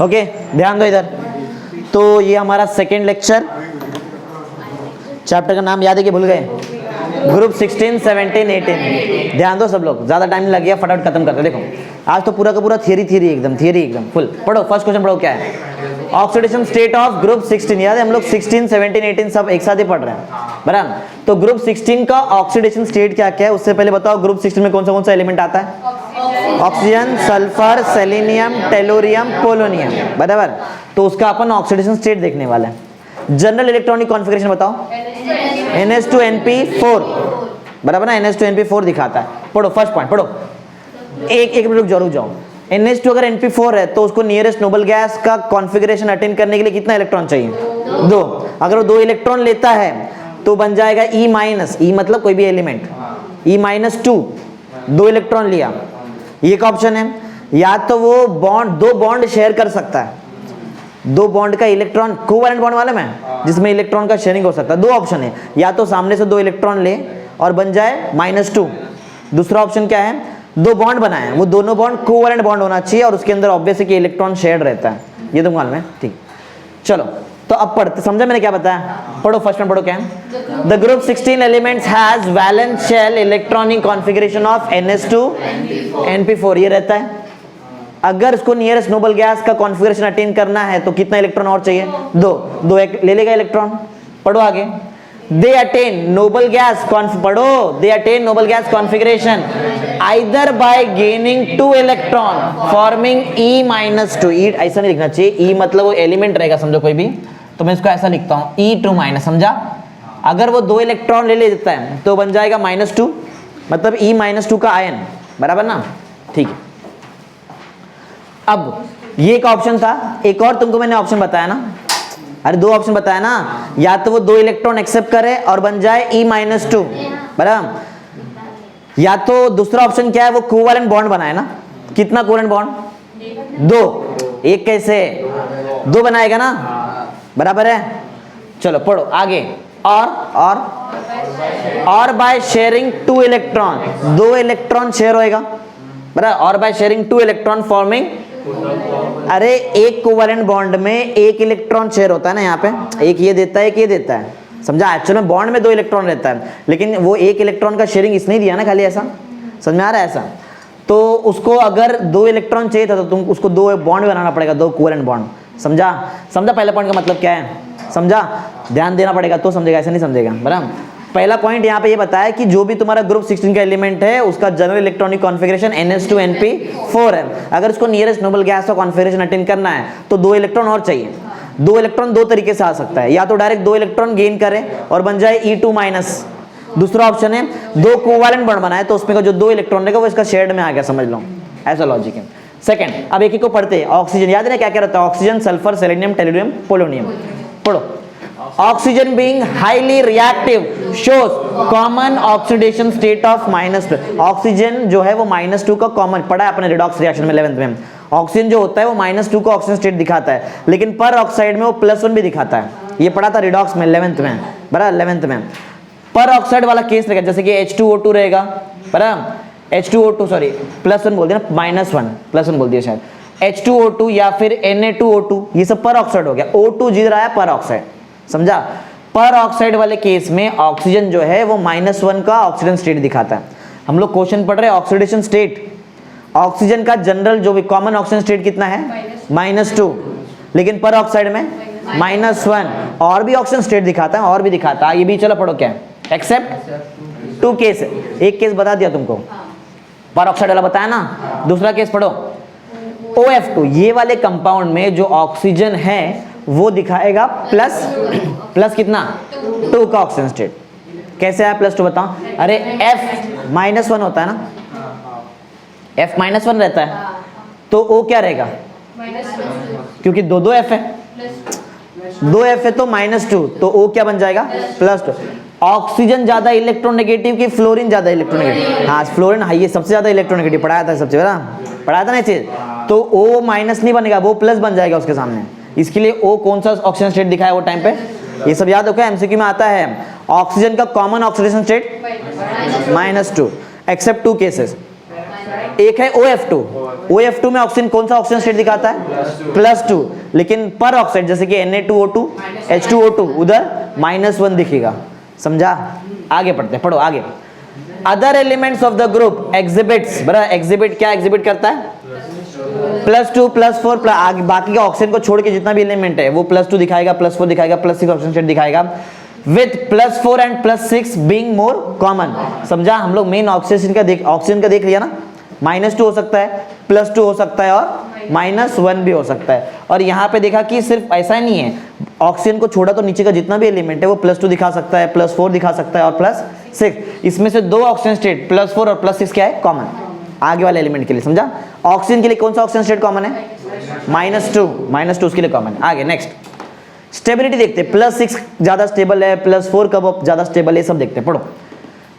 Okay, ध्यान दो इधर। तो ये हमारा सेकेंड लेक्चर, चैप्टर का नाम याद है कि भूल गए? ग्रुप 16, 17, 18। ध्यान दो सब लोग, ज्यादा टाइम नहीं लग गया, फटाफट खत्म करते। देखो आज तो पूरा का पूरा थियरी एकदम फुल। पढ़ो, फर्स्ट क्वेश्चन पढ़ो, क्या है? Oxidation state of group 16। याद है हम लोग 16, 17, 18 सब एक साथ ही पढ़ रहे हैं, बराबर? तो ग्रुप 16 का ऑक्सीडेशन स्टेट क्या क्या है उससे पहले बताओ, ग्रुप 16 में कौन सा एलिमेंट आता है? Oxygen, sulphur, selenium, tellurium, polonium, बराबर? तो उसका अपन ऑक्सीडेशन स्टेट देखने वाला है। जनरल इलेक्ट्रॉनिक कॉन्फ़िगरेशन बताओ। NH2NP4, बराबर ना? NH2NP4 दिखाता है। पढ़ो फर्स्ट पॉइंट, पढ़ो। एक मिनट रुक जाओ। NH2 अगर NP4 है तो उसको नियरेस्ट नोबल गैस का कॉन्फ़िगरेशन अटेन करने के लिए कितना इलेक्ट्रॉन चाहिए? 2। अगर वो 2 इलेक्ट्रॉन लेता है तो बन जाएगा E-, E मतलब कोई भी एलिमेंट, E-2, 2 इलेक्ट्रॉन लिया। ये का ऑप्शन है। या तो वो बॉन्ड, 2 बॉन्ड शेयर कर सकता है, 2 बॉन्ड का इलेक्ट्रॉन, कोवैलेंट बॉन्ड वाले में जिसमें इलेक्ट्रॉन का शेयरिंग हो सकता है। 2 ऑप्शन है, या तो सामने से 2 इलेक्ट्रॉन ले और बन जाए -2। दूसरा ऑप्शन क्या है? 2 बॉन्ड बनाए, वो दोनों बॉन्ड कोवैलेंट बॉन्ड होना चाहिए और उसके अंदर ऑब्वियस है कि इलेक्ट्रॉन शेयर्ड रहता है। ये तो मालूम है, ठीक। चलो तो अब पढ़ते, समझा मैंने क्या बताया? पढ़ो फर्स्ट में, पढ़ो क्या है? The group 16 elements has valence shell electronic configuration of NH2NP4। ये रहता है। अगर इसको नियरेस्ट नोबल गैस का कॉन्फ़िगरेशन अटेन करना है तो कितना इलेक्ट्रॉन और चाहिए? 2 एक ले लेगा इलेक्ट्रॉन। पढ़ो आगे। दे attain noble gas configuration either by gaining 2 electron forming E-2। E ऐसा नहीं लिखना चाहिए, E मतलब वो एलिमेंट रहेगा, समझो कोई भी, तो मैं इसको ऐसा लिखता हूं E2-, समझा? अगर वो 2 इलेक्ट्रॉन ले लेता है तो बन जाएगा -2, मतलब E-2 का आयन, बराबर ना? ठीक है। अब ये का ऑप्शन था। एक और तुमको मैंने ऑप्शन बताया ना, अरे 2 ऑप्शन बताया ना, या तो वो 2 इलेक्ट्रॉन एक्सेप्ट करे और बन जाए E-2, बराबर? या तो दूसरा ऑप्शन क्या है, वो कोवैलेंट बॉन्ड बनाए ना। कितना कोवैलेंट बॉन्ड? 2। एक कैसे? 2 बनाएगा ना, बराबर है? चलो पढ़ो आगे। और by sharing 2 electron, 2 electron share होएगा, बराबर? और बाय शेयरिंग 2 इलेक्ट्रॉन फॉर्मिंग, अरे एक कोवैलेंट बॉन्ड में 1 इलेक्ट्रॉन शेयर होता है ना, यहाँ पे एक ये देता है, एक ये देता है, समझा? एक्चुअल में बॉन्ड में 2 इलेक्ट्रॉन रहता है, लेकिन वो 1 इलेक्ट्रॉन का शेयरिंग इसने ही दिया ना, खाली ऐसा। समझ में आ रहा है ऐसा? तो उसको अगर 2 इलेक्ट्रॉन चाहिए था तो तुम उसको 2 बॉन्ड बनाना पड़ेगा, 2 कोवैलेंट बॉन्ड। समझा पहला पॉइंट का मतलब क्या है? समझा? ध्यान देना पड़ेगा तो समझेगा, ऐसा नहीं समझेगा, बराबर? पहला पॉइंट यहाँ पे ये बताया कि जो भी तुम्हारा ग्रुप 16 का एलिमेंट है उसका जनरल इलेक्ट्रॉनिक कॉन्फ़िगरेशन NH2NP4 है। अगर उसको नियरेस्ट नोबल गैस का कॉन्फ़िगरेशन अटेन करना है तो 2 इलेक्ट्रॉन और चाहिए। 2 इलेक्ट्रॉन 2 तरीके से आ सकता है, या तो डायरेक्ट 2 इलेक्ट्रॉन गेन करे और बन जाए E2-। दूसरा ऑप्शन है 2 कोवैलेंट बॉन्ड बनाए तो उसमें का जो 2 इलेक्ट्रॉन रहेगा वो इसका शेयर्ड में आ गया, समझ लो, ऐसा लॉजिक है। सेकंड, अब एक को पढ़ते हैं। ऑक्सीजन, याद है ना क्या क्या रहता है? Oxygen, sulphur, selenium, tellurium, polonium. पढ़ो। Oxygen being highly reactive shows common oxidation state of -2। Oxygen जो है वो -2 का कॉमन पढ़ा है अपने रिडॉक्स रिएक्शन में 11th में। ऑक्सीजन जो होता है वो -2 का ऑक्सीजन स्टेट दिखाता है, लेकिन पर ऑक्साइड में वो +1 भी दिखाता है। ये पढ़ा था रिडॉक्स में 11th में, बराबर? 11th में पर ऑक्साइड वाला केस रहेगा, जैसे कि H2O2 रहेगा, बराबर? H2O2 सॉरी +1 बोल दिया ना, -1 बोल दिया शायद। H2O2 या फिर Na2O2, ये सब पर ऑक्साइड हो गया। O2 जीत रहा है पर ऑक्साइड, समझा? पर ऑक्साइड वाले केस में ऑक्सीजन जो है वो -1 का ऑक्सीजन स्टेट दिखाता है। हम लोग क्वेश्चन पढ़ रहे हैं ऑक्सीडेशन स्टेट। ऑक्सीजन का जनरल जो भी कॉमन ऑक्सीजन स्टेट कितना है? -2, लेकिन पर ऑक्साइड में -1। और भी ऑक्सीजन स्टेट दिखाता है, और भी दिखाता है। ये भी चलो पढ़ो क्या है, एक्सेप्ट 2 केस। एक केस बता दिया तुमको, पर ऑक्साइड वाला बताया ना। दूसरा केस पढ़ो, OF2। ये वाले कंपाउंड में जो ऑक्सीजन है वो दिखाएगा प्लस कितना? 2 का ऑक्सीजन स्टेट। कैसे आया +2 बताओ? अरे F-1 होता है ना, F-1 रहता है, तो O क्या रहेगा? क्योंकि 2 F है, 2 F है तो -2, तो O क्या बन जाएगा? +2। ऑक्सीजन ज्यादा इलेक्ट्रोनेगेटिव कि फ्लोरीन ज्यादा इलेक्ट्रोनेगेटिव? हाँ, फ्लोरीन है, ये सबसे ज्यादा इलेक्ट्रोनेगेटिव पढ़ाया था, सबसे बड़ा पढ़ाया था ना चीज। तो O- नहीं बनेगा, वो प्लस बन जाएगा उसके सामने। इसके लिए O कौन सा ऑक्सीजन स्टेट दिखाया वो टाइम पे? ये सब याद होगा, एमसीक्यू में आता है। ऑक्सीजन का common oxidation state -2 except 2 cases. एक है OF2, OF2 में ऑक्सीजन कौन सा ऑक्सीजन स्टेट दिखाता है? +2, लेकिन पर ऑक्साइड जैसे कि Na2O2 H2O2 उधर -1 दिखेगा, समझा? आगे पढ़ते हैं, पढ़ो आगे। Other elements of the group exhibits, बराबर एग्जिबिट क्या एग्जिबिट करता है? +2 +4 आगे बाकी का ऑक्सीजन को छोड़ के जितना भी एलिमेंट है वो +2 दिखाएगा, +4 दिखाएगा, +6 ऑक्सीजन स्टेट दिखाएगा, with +4 and +6 being more common. समझा? हम लोग मेन ऑक्सीजन का देख लिया ना, -2 हो सकता है, +2 हो सकता है और -1 भी हो सकता है। और यहाँ पे देखा कि सिर्फ ऐसा ही नहीं है, ऑक्सीजन को छोड़ा तो नीचे का जितना भी एलिमेंट है वो +2 दिखा सकता है, +4 दिखा सकता है और +6। इसमें से दो ऑक्सीजन स्टेट +4 और +6 क्या है? कॉमन, आगे वाले एलिमेंट के लिए। समझा? ऑक्सीजन के लिए कौन सा ऑक्सीजन स्टेट कॉमन है? -2 उसके लिए कॉमन। आगे नेक्स्ट स्टेबिलिटी देखते हैं, +6 ज्यादा स्टेबल है, +4 कब ज्यादा स्टेबल है, सब देखते हैं, पढ़ो।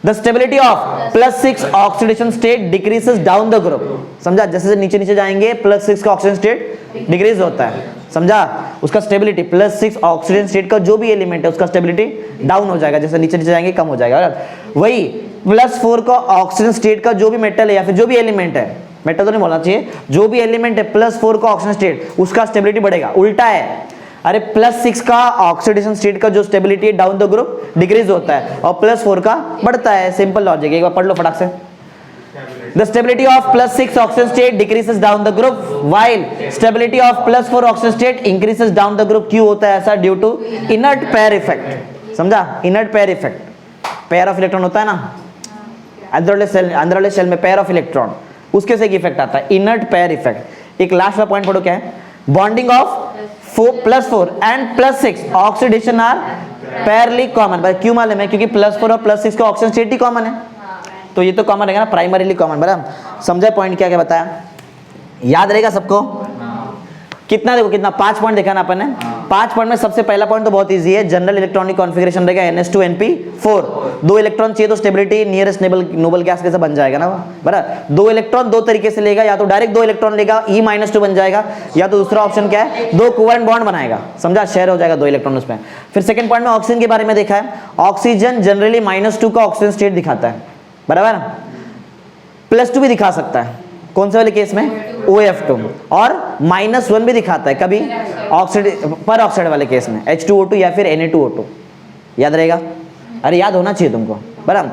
The stability of +6 oxidation state decreases down the group. समझा? जैसे नीचे नीचे जाएंगे +6 का ऑक्सीजन स्टेट डिक्रीज होता है, समझा? उसका स्टेबिलिटी +6 ऑक्सीजन स्टेट का जो भी एलिमेंट है उसका स्टेबिलिटी डाउन हो जाएगा, जैसे नीचे नीचे जाएंगे कम हो जाएगा। वही +4 का ऑक्सीजन स्टेट का जो भी मेटल है या फिर जो भी एलिमेंट है, मेटल तो नहीं बोलना चाहिए, जो भी एलिमेंट है +4 का ऑक्सीजन स्टेट उसका स्टेबिलिटी बढ़ेगा। उल्टा है, अरे +6 का ऑक्सीडेशन स्टेट का जो स्टेबिलिटी है डाउन द ग्रुप डिक्रीज होता है और +4 का बढ़ता है। सिंपल लॉजिक, एक बार पढ़ लो फटाक से। The stability of +6 oxygen state decreases down the group while stability of +4 oxygen state increases down the group। क्यों होता है ऐसा? Due to inert pair effect. समझा? Inert pair effect, pair of electron होता है ना अंदर वाले सेल में, पेयर ऑफ इलेक्ट्रॉन, उसके से एक इफेक्ट आता है, इनर्ट पेयर इफेक्ट। एक लास्ट वाला पॉइंट पढ़ो, क्या है? Bonding of +4 and +6 oxidation are fairly common. क्यों मालूम है? क्योंकि +4 और +6 का ऑक्सीजन स्टेट ही कॉमन है, तो ये तो कॉमन रहेगा ना, प्राइमरीली कॉमन। बराबर समझा पॉइंट क्या क्या बताया? याद रहेगा सबको? कितना देखो, कितना 5 पॉइंट देखा ना अपन ने। 5 पॉइंट में सबसे पहला पॉइंट तो बहुत इजी है, जनरल इलेक्ट्रॉनिक कॉन्फ़िगरेशन रहेगा NH2NP4। 2 इलेक्ट्रॉन चाहिए तो स्टेबिलिटी नियरेस्ट नोबल गैस कैसे बन जाएगा ना, बराबर। 2 इलेक्ट्रॉन 2 तरीके से लेगा, या तो डायरेक्ट 2 इलेक्ट्रॉन लेगा E-2 बन जाएगा, या तो दूसरा ऑप्शन क्या है? 2 कोवेलेंट बॉन्ड बनाएगा, समझा? शेयर हो जाएगा 2 इलेक्ट्रॉन उसमें। फिर सेकंड पॉइंट में ऑक्सीजन के बारे में देखा है, ऑक्सीजन जनरली -2 का ऑक्सीजन स्टेट दिखाता है, बराबर। +2 भी दिखा सकता है, कौन से वाले केस में? OF2, और -1 भी दिखाता है कभी पर ऑक्साइड वाले केस में, H2O2 या फिर Na2O2। याद रहेगा? अरे याद होना चाहिए तुमको, बराबर।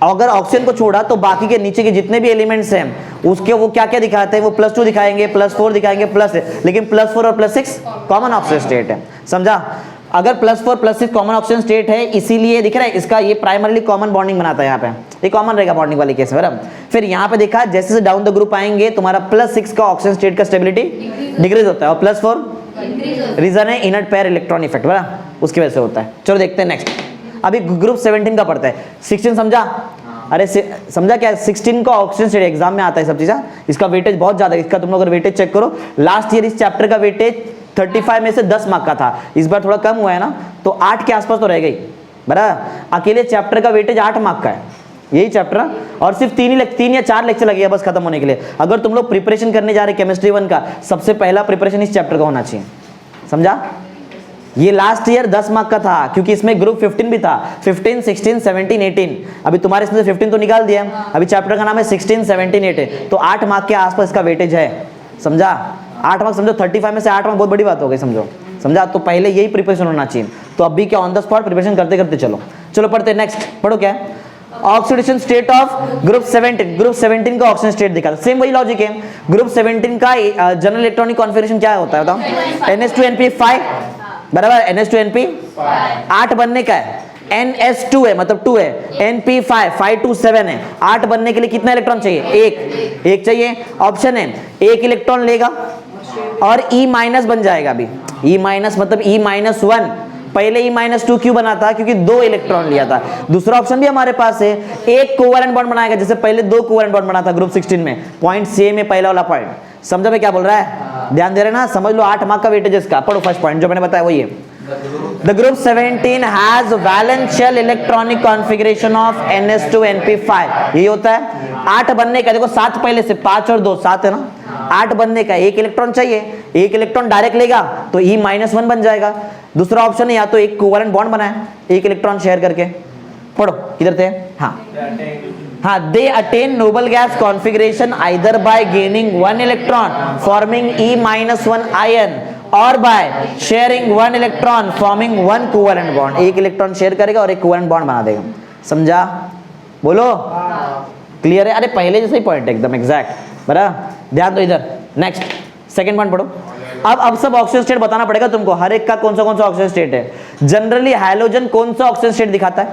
अगर ऑक्सीजन को छोड़ा तो बाकी के नीचे के जितने भी एलिमेंट्स हैं उसके वो क्या क्या दिखाते हैं? वो +2 दिखाएंगे, +4 दिखाएंगे, लेकिन +4 और +6 कॉमन ऑक्सीजन स्टेट है, समझा? अगर +4 +6 कॉमन ऑक्सीजन स्टेट है, इसीलिए दिख रहा है इसका, ये प्राइमरली कॉमन बॉन्डिंग बनाता है, यहाँ पे ये कॉमन रहेगा बॉन्डिंग वाले केस में, बराबर। फिर यहाँ पे देखा जैसे जैसे डाउन द ग्रुप आएंगे तुम्हारा +6 का ऑक्सीजन स्टेट का स्टेबिलिटी डिक्रीज होता है और +4 रीजन है इनर्ट पेयर इलेक्ट्रॉन इफेक्ट, बराबर, उसकी वजह से होता है। चलो देखते हैं नेक्स्ट। अभी ग्रुप 17 का पढ़ता है। 16 समझा? अरे समझा क्या? 16 का ऑक्सीजन स्टेट एग्जाम में आता है सब चीज़। इसका वेटेज बहुत ज्यादा है, इसका तुम लोग अगर वेटेज चेक करो, लास्ट ईयर इस चैप्टर का वेटेज 35 में से 10 मार्क का था, इस बार थोड़ा कम हुआ है ना, तो 8 के आसपास तो रह गई, बराबर। अकेले चैप्टर का वेटेज 8 मार्क का है, यही चैप्टर, और सिर्फ 3 या 4 लेक्चर लगेगा बस खत्म होने के लिए। अगर तुम लोग प्रिपरेशन करने जा रहे केमिस्ट्री 1 का, सबसे पहला प्रिपरेशन इस चैप्टर का होना चाहिए, समझा? ये लास्ट ईयर 10 मार्क का था, क्योंकि इसमें ग्रुप 15 भी था, 15, 16, 17, 18। अभी तुम्हारे इसमें से 15 तो निकाल दिया, अभी चैप्टर का नाम है 16, 17, 18, तो 8 मार्क के आसपास इसका वेटेज है, समझा? 8 मार्क समझो, 35 में से 8 मार्क बहुत बड़ी बात हो गई, समझो, समझा? तो पहले यही प्रिपरेशन होना चाहिए। तो अभी क्या ऑन द स्पॉट प्रिपरेशन करते करते चलो पढ़ते नेक्स्ट। पढ़ो क्या है? Oxidation state of group 17। Group 17 का ऑक्सीजन स्टेट दिखा, सेम वही लॉजिक है। ग्रुप 17 का जनरल इलेक्ट्रॉनिक कॉन्फ़िगरेशन क्या होता है बताओ? NH2NP5, बराबर, NH2NP 8 बनने का है, NS2 है मतलब 2 है, NP5 5 2 7 है। 8 बनने के लिए कितना इलेक्ट्रॉन चाहिए? एक चाहिए। ऑप्शन है, एक इलेक्ट्रॉन लेगा और E- बन जाएगा। अभी E- मतलब E-1, पहले E-2 क्यों बना था? क्योंकि 2 इलेक्ट्रॉन लिया था। दूसरा ऑप्शन भी हमारे पास है, एक कोवेलेंट बॉन्ड बनाएगा, जैसे पहले 2 कोवेलेंट बॉन्ड बना था ग्रुप 16 में। पॉइंट सेम है पहला वाला पॉइंट, समझा मैं क्या बोल रहा है? ध्यान दे रहे ना? समझ लो 8 मार्क का वेटेज इसका। पढ़ो फर्स्ट पॉइंट जो मैंने बताया वही है। The group 17 has valence shell electronic configuration of NH2NP5। यही होता है 8 बनने का। देखो 7 पहले से, 5 और 2 7 है ना, 8 बनने का एक इलेक्ट्रॉन चाहिए। एक इलेक्ट्रॉन डायरेक्ट लेगा तो E-1 बन जाएगा। दूसरा ऑप्शन है, या तो एक कोवेलेंट बॉन्ड बनाए एक इलेक्ट्रॉन शेयर करके। पढ़ो किधर थे? हाँ हाँ, they attain noble gas configuration either by gaining one electron forming E-1 ion और by sharing one electron forming one covalent bond. एक इलेक्ट्रॉन शेयर करेगा और एक कोवेलेंट बॉन्ड बना देगा। समझा? बोलो क्लियर है? अरे पहले जैसे ही पॉइंट एकदम एग्जैक्ट। बराबर, ध्यान दो इधर। नेक्स्ट सेकंड पॉइंट पढ़ो। अब सब ऑक्सीजन स्टेट बताना पड़ेगा तुमको, हर एक का कौन सा ऑक्सीजन स्टेट है। जनरली हाइड्रोजन कौन सा ऑक्सीजन स्टेट दिखाता है?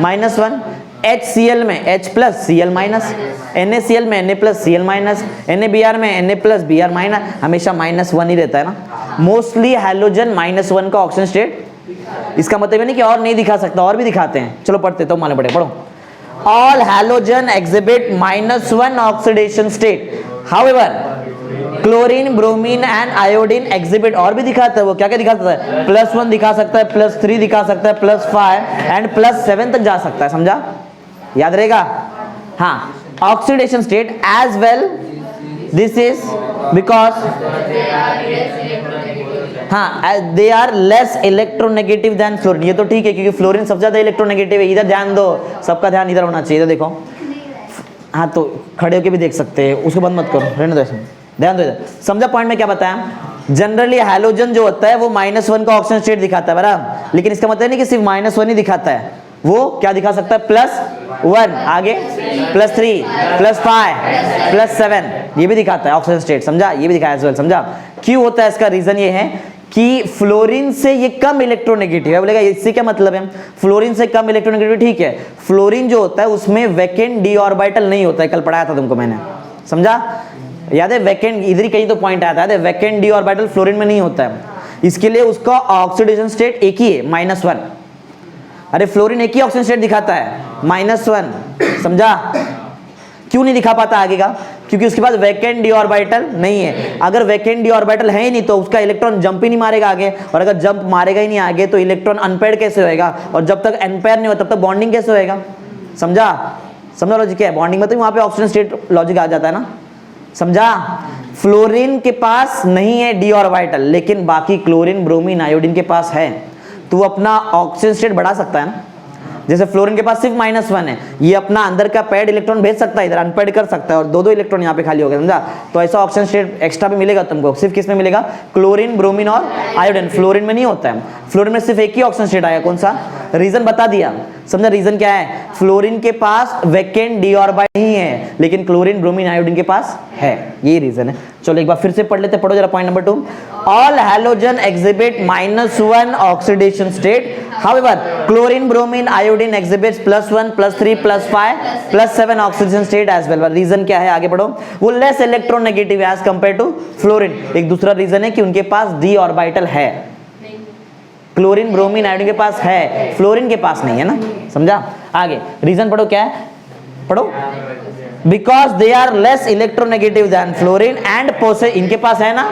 -1। HCl में H plus Cl minus, NaCl में Na plus Cl minus, NaBr में Na प्लस Br माइनस, हमेशा -1 ही रहता है ना। मोस्टली हाइड्रोजन -1 का ऑक्सीजन स्टेट। इसका मतलब है नहीं कि और नहीं दिखा सकता, और भी दिखाते हैं। चलो पढ़ते तो मालूम पड़े, पढ़ो। All halogen exhibit -1 oxidation state. However, chlorine, bromine and iodine exhibit, और भी दिखाता है वो। क्या क्या दिखा सकता है? +1 दिखा सकता है, +3 दिखा सकता है, +5 एंड +7 तक जा सकता है। समझा? याद रहेगा? हाँ, oxidation state as well, this is because हाँ they are less electronegative than fluorine. ये तो ठीक है, क्योंकि फ्लोरीन सबसे ज्यादा इलेक्ट्रोनेगेटिव है। इधर ध्यान दो, सबका ध्यान इधर होना चाहिए। इधर देखो, हाँ तो खड़े होके भी देख सकते हैं, उसको बंद मत करो, रहने दो, ध्यान दो इधर। समझा पॉइंट में क्या बताया? जनरली हैलोजन जो होता है वो -1 का ऑक्सीजन स्टेट दिखाता है, बराबर। लेकिन इसका मतलब नहीं कि सिर्फ -1 ही दिखाता है, वो क्या दिखा सकता है? +1, आगे +3, +5, +7, ये भी दिखाता है ऑक्सीजन स्टेट। समझा? ये भी दिखाया एज वेल। समझा क्यों होता है? इसका रीजन ये है कि फ्लोरीन से ये कम इलेक्ट्रोनेगेटिव है। बोलेगा इससे क्या मतलब है? फ्लोरीन से कम इलेक्ट्रोनेगेटिव, ठीक है। फ्लोरीन जो होता है उसमें वैकेंट डी ऑर्बिटल नहीं होता है, कल पढ़ाया था तुमको मैंने। समझा? याद है? वैकेंट इधर ही कहीं तो पॉइंट आया था, याद है? वैकेंट डी ऑर्बिटल फ्लोरीन में नहीं होता है। इसके लिए उसका ऑक्सीडेशन स्टेट एक ही है, -1। अरे फ्लोरीन एक ही ऑक्सीजन स्टेट दिखाता है, -1। समझा? क्यों नहीं दिखा पाता आगे का? क्योंकि उसके पास वैकेंट डी ऑर्बिटल नहीं है। अगर वैकेंट डी ऑर्बिटल है ही नहीं तो उसका इलेक्ट्रॉन जंप ही नहीं मारेगा आगे, और अगर जंप मारेगा ही नहीं आगे तो इलेक्ट्रॉन अनपेयर्ड कैसे होएगा? और जब तक अनपेयर नहीं हो तब तक बॉन्डिंग कैसे होएगा? समझा? समझा लॉजिक क्या है? बॉन्डिंग में तो वहां पे ऑक्सीजन स्टेट लॉजिक आ जाता है ना। समझा? फ्लोरीन के पास नहीं है डी ऑर्बिटल, लेकिन बाकी क्लोरीन, ब्रोमीन, आयोडीन के पास है, तो वो अपना ऑक्सीजन स्टेट बढ़ा सकता है ना। जैसे फ्लोरीन के पास सिर्फ -1 है, ये अपना अंदर का पेड इलेक्ट्रॉन भेज सकता है, इधर अनपेड कर सकता है, और दो इलेक्ट्रॉन यहाँ पे खाली हो गए। समझा? तो ऐसा ऑक्सीजन स्टेट एक्स्ट्रा भी मिलेगा तुमको। सिर्फ किस में मिलेगा? क्लोरीन, ब्रोमीन और आयोडीन। फ्लोरीन में नहीं होता है। फ्लोरीन में सिर्फ एक ही ऑक्सीजन स्टेट आएगा। कौन सा? रीजन बता दिया। समझा? रीजन क्या है? फ्लोरीन के पास वैकेंट डी ऑर्बिटल नहीं है, लेकिन क्लोरीन, ब्रोमीन, आयोडीन के पास है। यही रीजन है। चलो एक बार फिर से पढ़ लेते, पढ़ो जरा point number 2। All halogen exhibit -1 oxidation state. However, chlorine, bromine, iodine exhibits +1, +3, +5, +7 oxidation state as well. Reason क्या है? आगे पढ़ो। वो less electronegative as compare to fluorine. एक दूसरा रीजन है कि उनके पास डी ऑर्बिटल है। क्लोरीन, ब्रोमीन, आयोडीन के पास है, फ्लोरीन के पास नहीं है ना। समझा? आगे रीजन पढ़ो, क्या है? पढ़ो। Because they are less electronegative than fluorine and possess, इनके पास है ना,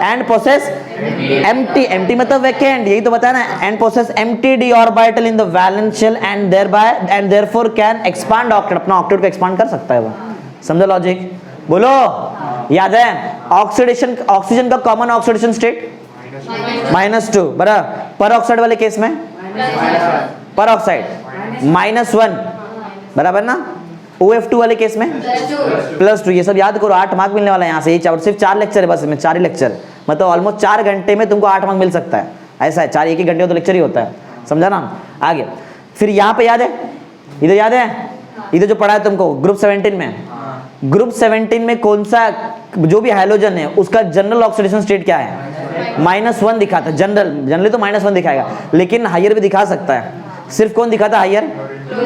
एंड पोसेस एम्प्टी मतलब वैकेंट, यही तो बताया ना, and possess empty D orbital in the valence shell and therefore can expand octet, अपना ऑक्टेट को एक्सपांड कर सकता है वो। समझो लॉजिक? बोलो। याद है? ऑक्सीडेशन, ऑक्सीजन का कॉमन ऑक्सीडेशन स्टेट -2, बराबर। पर ऑक्साइड वाले केस में पर ऑक्साइड -1, बराबर ना। OF2 वाले केस में +2। ये सब याद करो, 8 मार्क मिलने वाला है यहाँ से। सिर्फ 4 लेक्चर है बस, इसमें 4 ही लेक्चर, मतलब ऑलमोस्ट 4 घंटे में तुमको 8 मार्क मिल सकता है। ऐसा है, 4 एक ही घंटे में तो लेक्चर ही होता है। समझा ना? आगे फिर यहाँ पे याद है, इधर याद है, इधर जो पढ़ा है तुमको ग्रुप 17 में, ग्रुप 17 में कौन सा जो भी हाइड्रोजन है उसका जनरल ऑक्सीडेशन स्टेट क्या है? -1 दिखाता है। जनरली तो -1 दिखाएगा, लेकिन हायर भी दिखा सकता है। सिर्फ कौन दिखाता है higher?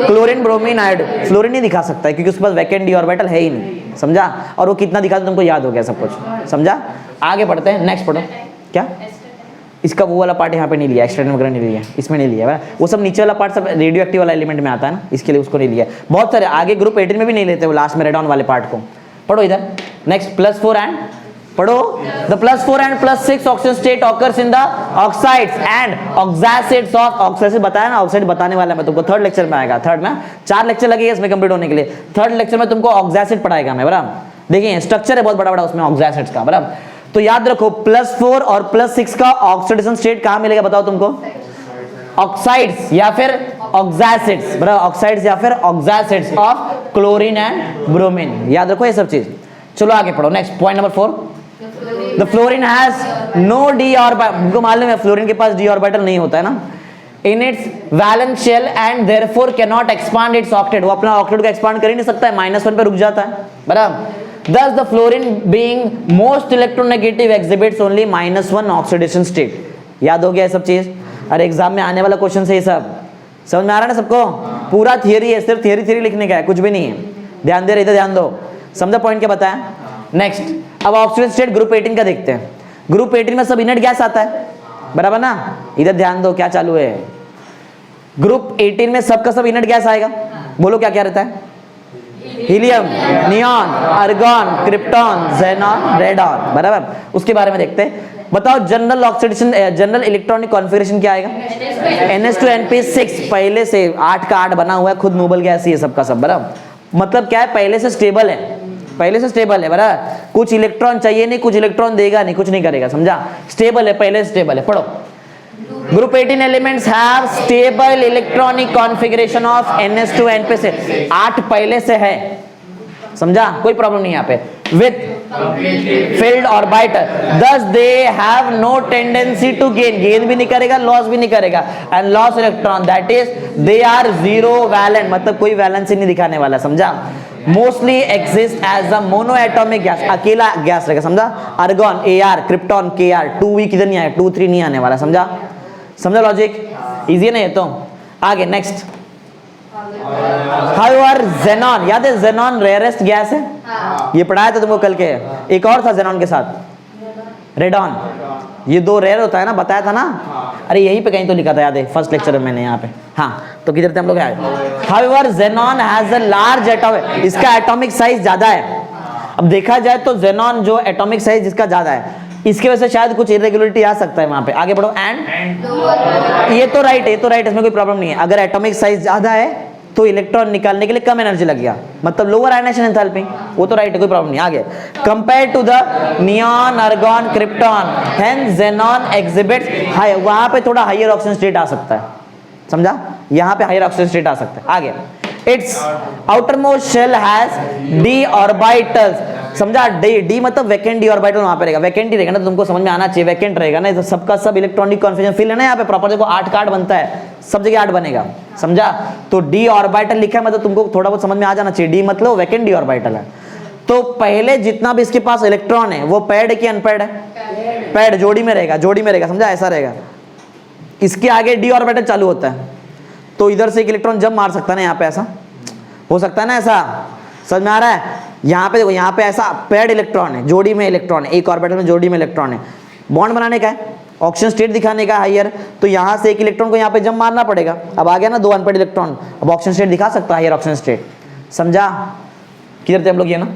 Chlorine, bromine, iodine. Fluorine नहीं दिखा सकता है क्योंकि उसके पास वैकेंट डी ऑर्बिटल है ही नहीं। समझा? और वो कितना दिखाता तुमको याद हो गया सब कुछ। समझा? आगे बढ़ते हैं, नेक्स्ट पढ़ो। क्या? इसका वो वाला पार्ट यहाँ पे नहीं लिया, एक्सटर्नल वगैरह नहीं लिया, इसमें नहीं लिया। वो सब नीचे वाला पार्ट सब रेडियो एक्टिव वाला एलिमेंट में आता है ना, इसके लिए उसको नहीं लिया। बहुत सारे आगे ग्रुप 18 में भी नहीं लेते वो लास्ट में रेडॉन वाले पार्ट को। पढ़ो इधर नेक्स्ट +4 एंड पढ़ो the +4 and +6 oxygen state occurs in the oxides and oxides of oxide बताया ना, ऑक्साइड बताने वाला मैं तुमको थर्ड लेक्चर में आएगा। थर्ड में 4 लेक्चर लगेगा इसमें कंप्लीट होने के लिए। थर्ड लेक्चर में तुमको ऑक्साइड पढ़ाएगा मैं, बराबर। देखिए स्ट्रक्चर है बहुत बड़ा बड़ा उसमें ऑक्साइड्स का, बराबर। तो याद रखो +4 और +6 का ऑक्सीडेशन स्टेट कहां मिलेगा बताओ तुमको? ऑक्साइड्स या फिर ऑक्साइड्स, बराबर, ऑक्साइड्स या फिर oxides of chlorine and bromine. याद रखो ये सब चीज। चलो आगे पढ़ो। Next point number 4, the fluorine has no D orbital. हमको मालूम है फ्लोरीन के पास डी ऑर्बिटल नहीं होता है ना, in its valence shell and therefore can not expand its octet. वो अपना ऑक्टेट को एक्सपांड कर ही नहीं सकता है, -1 पे रुक जाता है, बराबर। Thus the fluorine being most electronegative exhibits only -1 oxidation state। याद हो गया ये सब चीज? अरे एग्जाम में आने वाला क्वेश्चन से ये सब समझ में आ रहा है ना सबको? पूरा थियरी है, सिर्फ थियरी लिखने का है, कुछ भी नहीं है। ध्यान दे रहे, इधर ध्यान दो। समझा पॉइंट क्या बताया? नेक्स्ट अब ऑक्सीजन स्टेट ग्रुप 18 का देखते हैं। ग्रुप 18 में सब इनर्ट गैस आता है, बराबर ना? इधर ध्यान दो क्या चालू है। ग्रुप 18 में सबका सब इनर्ट गैस आएगा। बोलो क्या क्या रहता है? Helium, neon, argon, krypton, xenon, radon, बराबर। उसके बारे में देखते हैं। बताओ general oxidation, general electronic configuration क्या आएगा? NH2NP6 पहले से 8 का 8 बना हुआ है, खुद नोबल गैस ही है सबका सब, बराबर। मतलब क्या है? पहले से स्टेबल है, पहले से स्टेबल है, बराबर। कुछ इलेक्ट्रॉन चाहिए नहीं, कुछ इलेक्ट्रॉन देगा नहीं, कुछ नहीं करेगा, समझा? स्टेबल है, पहले से स्टेबल है। पढ़ो। Group 18 elements have stable electronic configuration of NH2NP6। 8 पहले से है, समझा? कोई प्रॉब्लम नहीं यहाँ पे। With filled orbital, thus they have no tendency to gain। Gain भी नहीं करेगा, लॉस भी नहीं करेगा। And loss electron, that is they are zero valent, मतलब कोई वैलेंसी नहीं दिखाने वाला, समझा? Mostly exist as a monoatomic gas, अकेला गैस रहेगा, समझा? आर्गन AR, क्रिप्टॉन KR, 2 वीक इधर नहीं आया, 2 3 नहीं आने वाला, समझा? समझा लॉजिक? इजी है ना ये तो? आगे नेक्स्ट। हाउएवर ज़ेनॉन, याद है ज़ेनॉन रेयरेस्ट गैस है? ये पढ़ाया था तुमको कल के। एक और था ज़ेनॉन के साथ, रेडॉन। ये 2 रेयर होता है ना, बताया था ना? अरे यहीं पे कहीं तो लिखा था, याद है फर्स्ट लेक्चर में मैंने यहाँ पे। हाँ तो किधर थे हम लोग? However xenon has a large atomic, इसका एटॉमिक साइज ज्यादा है। अब देखा जाए तो ज़ेनॉन जो एटॉमिक साइज जिसका ज्यादा है, इसके वजह से शायद कुछ इरेगुलरिटी आ सकता है वहां पे। आगे बढ़ो। एंड ये तो राइट है, ये तो राइट है, इसमें कोई प्रॉब्लम नहीं है। अगर एटॉमिक साइज ज्यादा है तो इलेक्ट्रॉन निकालने के लिए कम एनर्जी लगेगा, मतलब लोअर आयनाइजेशन एंथैल्पी, वो तो राइट है, कोई प्रॉब्लम नहीं। आगे compare to the neon, argon, krypton, hence xenon exhibits high, वहां पे थोड़ा हायर ऑक्सीजन स्टेट आ सकता है, समझा? यहाँ पे हायर ऑक्सीजन स्टेट आ सकता है। आगे its outermost shell has D orbitals, समझा? डी मतलब वैकेंट डी ऑर्बिटल वहां पे रहेगा, वैकेंट ही रहेगा ना, तुमको समझ में आना चाहिए, वैकेंट रहेगा ना, तो सबका सब इलेक्ट्रॉनिक कॉन्फिगरेशन फिल है ना यहाँ पे प्रॉपर। देखो 8 का 8 बनता है, सब जगह 8 बनेगा, समझा? तो डी ऑर्बिटल लिखा है, मतलब तुमको थोड़ा बहुत समझ में आ जाना चाहिए। डी मतलब वैकेंट डी ऑर्बिटल है। तो पहले जितना भी इसके पास इलेक्ट्रॉन है वो पैड है कि अनपैड है? पैड, जोड़ी में रहेगा, जोड़ी में रहेगा, समझा? ऐसा रहेगा। इसके आगे डी ऑर्बिटल चालू होता है, तो इधर से एक इलेक्ट्रॉन जंप मार सकता है ना, यहाँ पे ऐसा हो सकता है ना, ऐसा समझ में आ रहा है? यहाँ पे देखो, यहाँ पे ऐसा पैड इलेक्ट्रॉन है, जोड़ी में इलेक्ट्रॉन है, एक ऑर्बिटल में जोड़ी में इलेक्ट्रॉन है, बॉन्ड बनाने का है, ऑक्सीजन स्टेट दिखाने का हायर, तो यहाँ से एक इलेक्ट्रॉन को यहाँ पे जंप मारना पड़ेगा। अब आ गया ना 2 अनपैड इलेक्ट्रॉन, अब ऑक्सीजन स्टेट दिखा सकता है, हायर ऑक्सीजन स्टेट, समझा? किधर थे हम लोग? ये ना,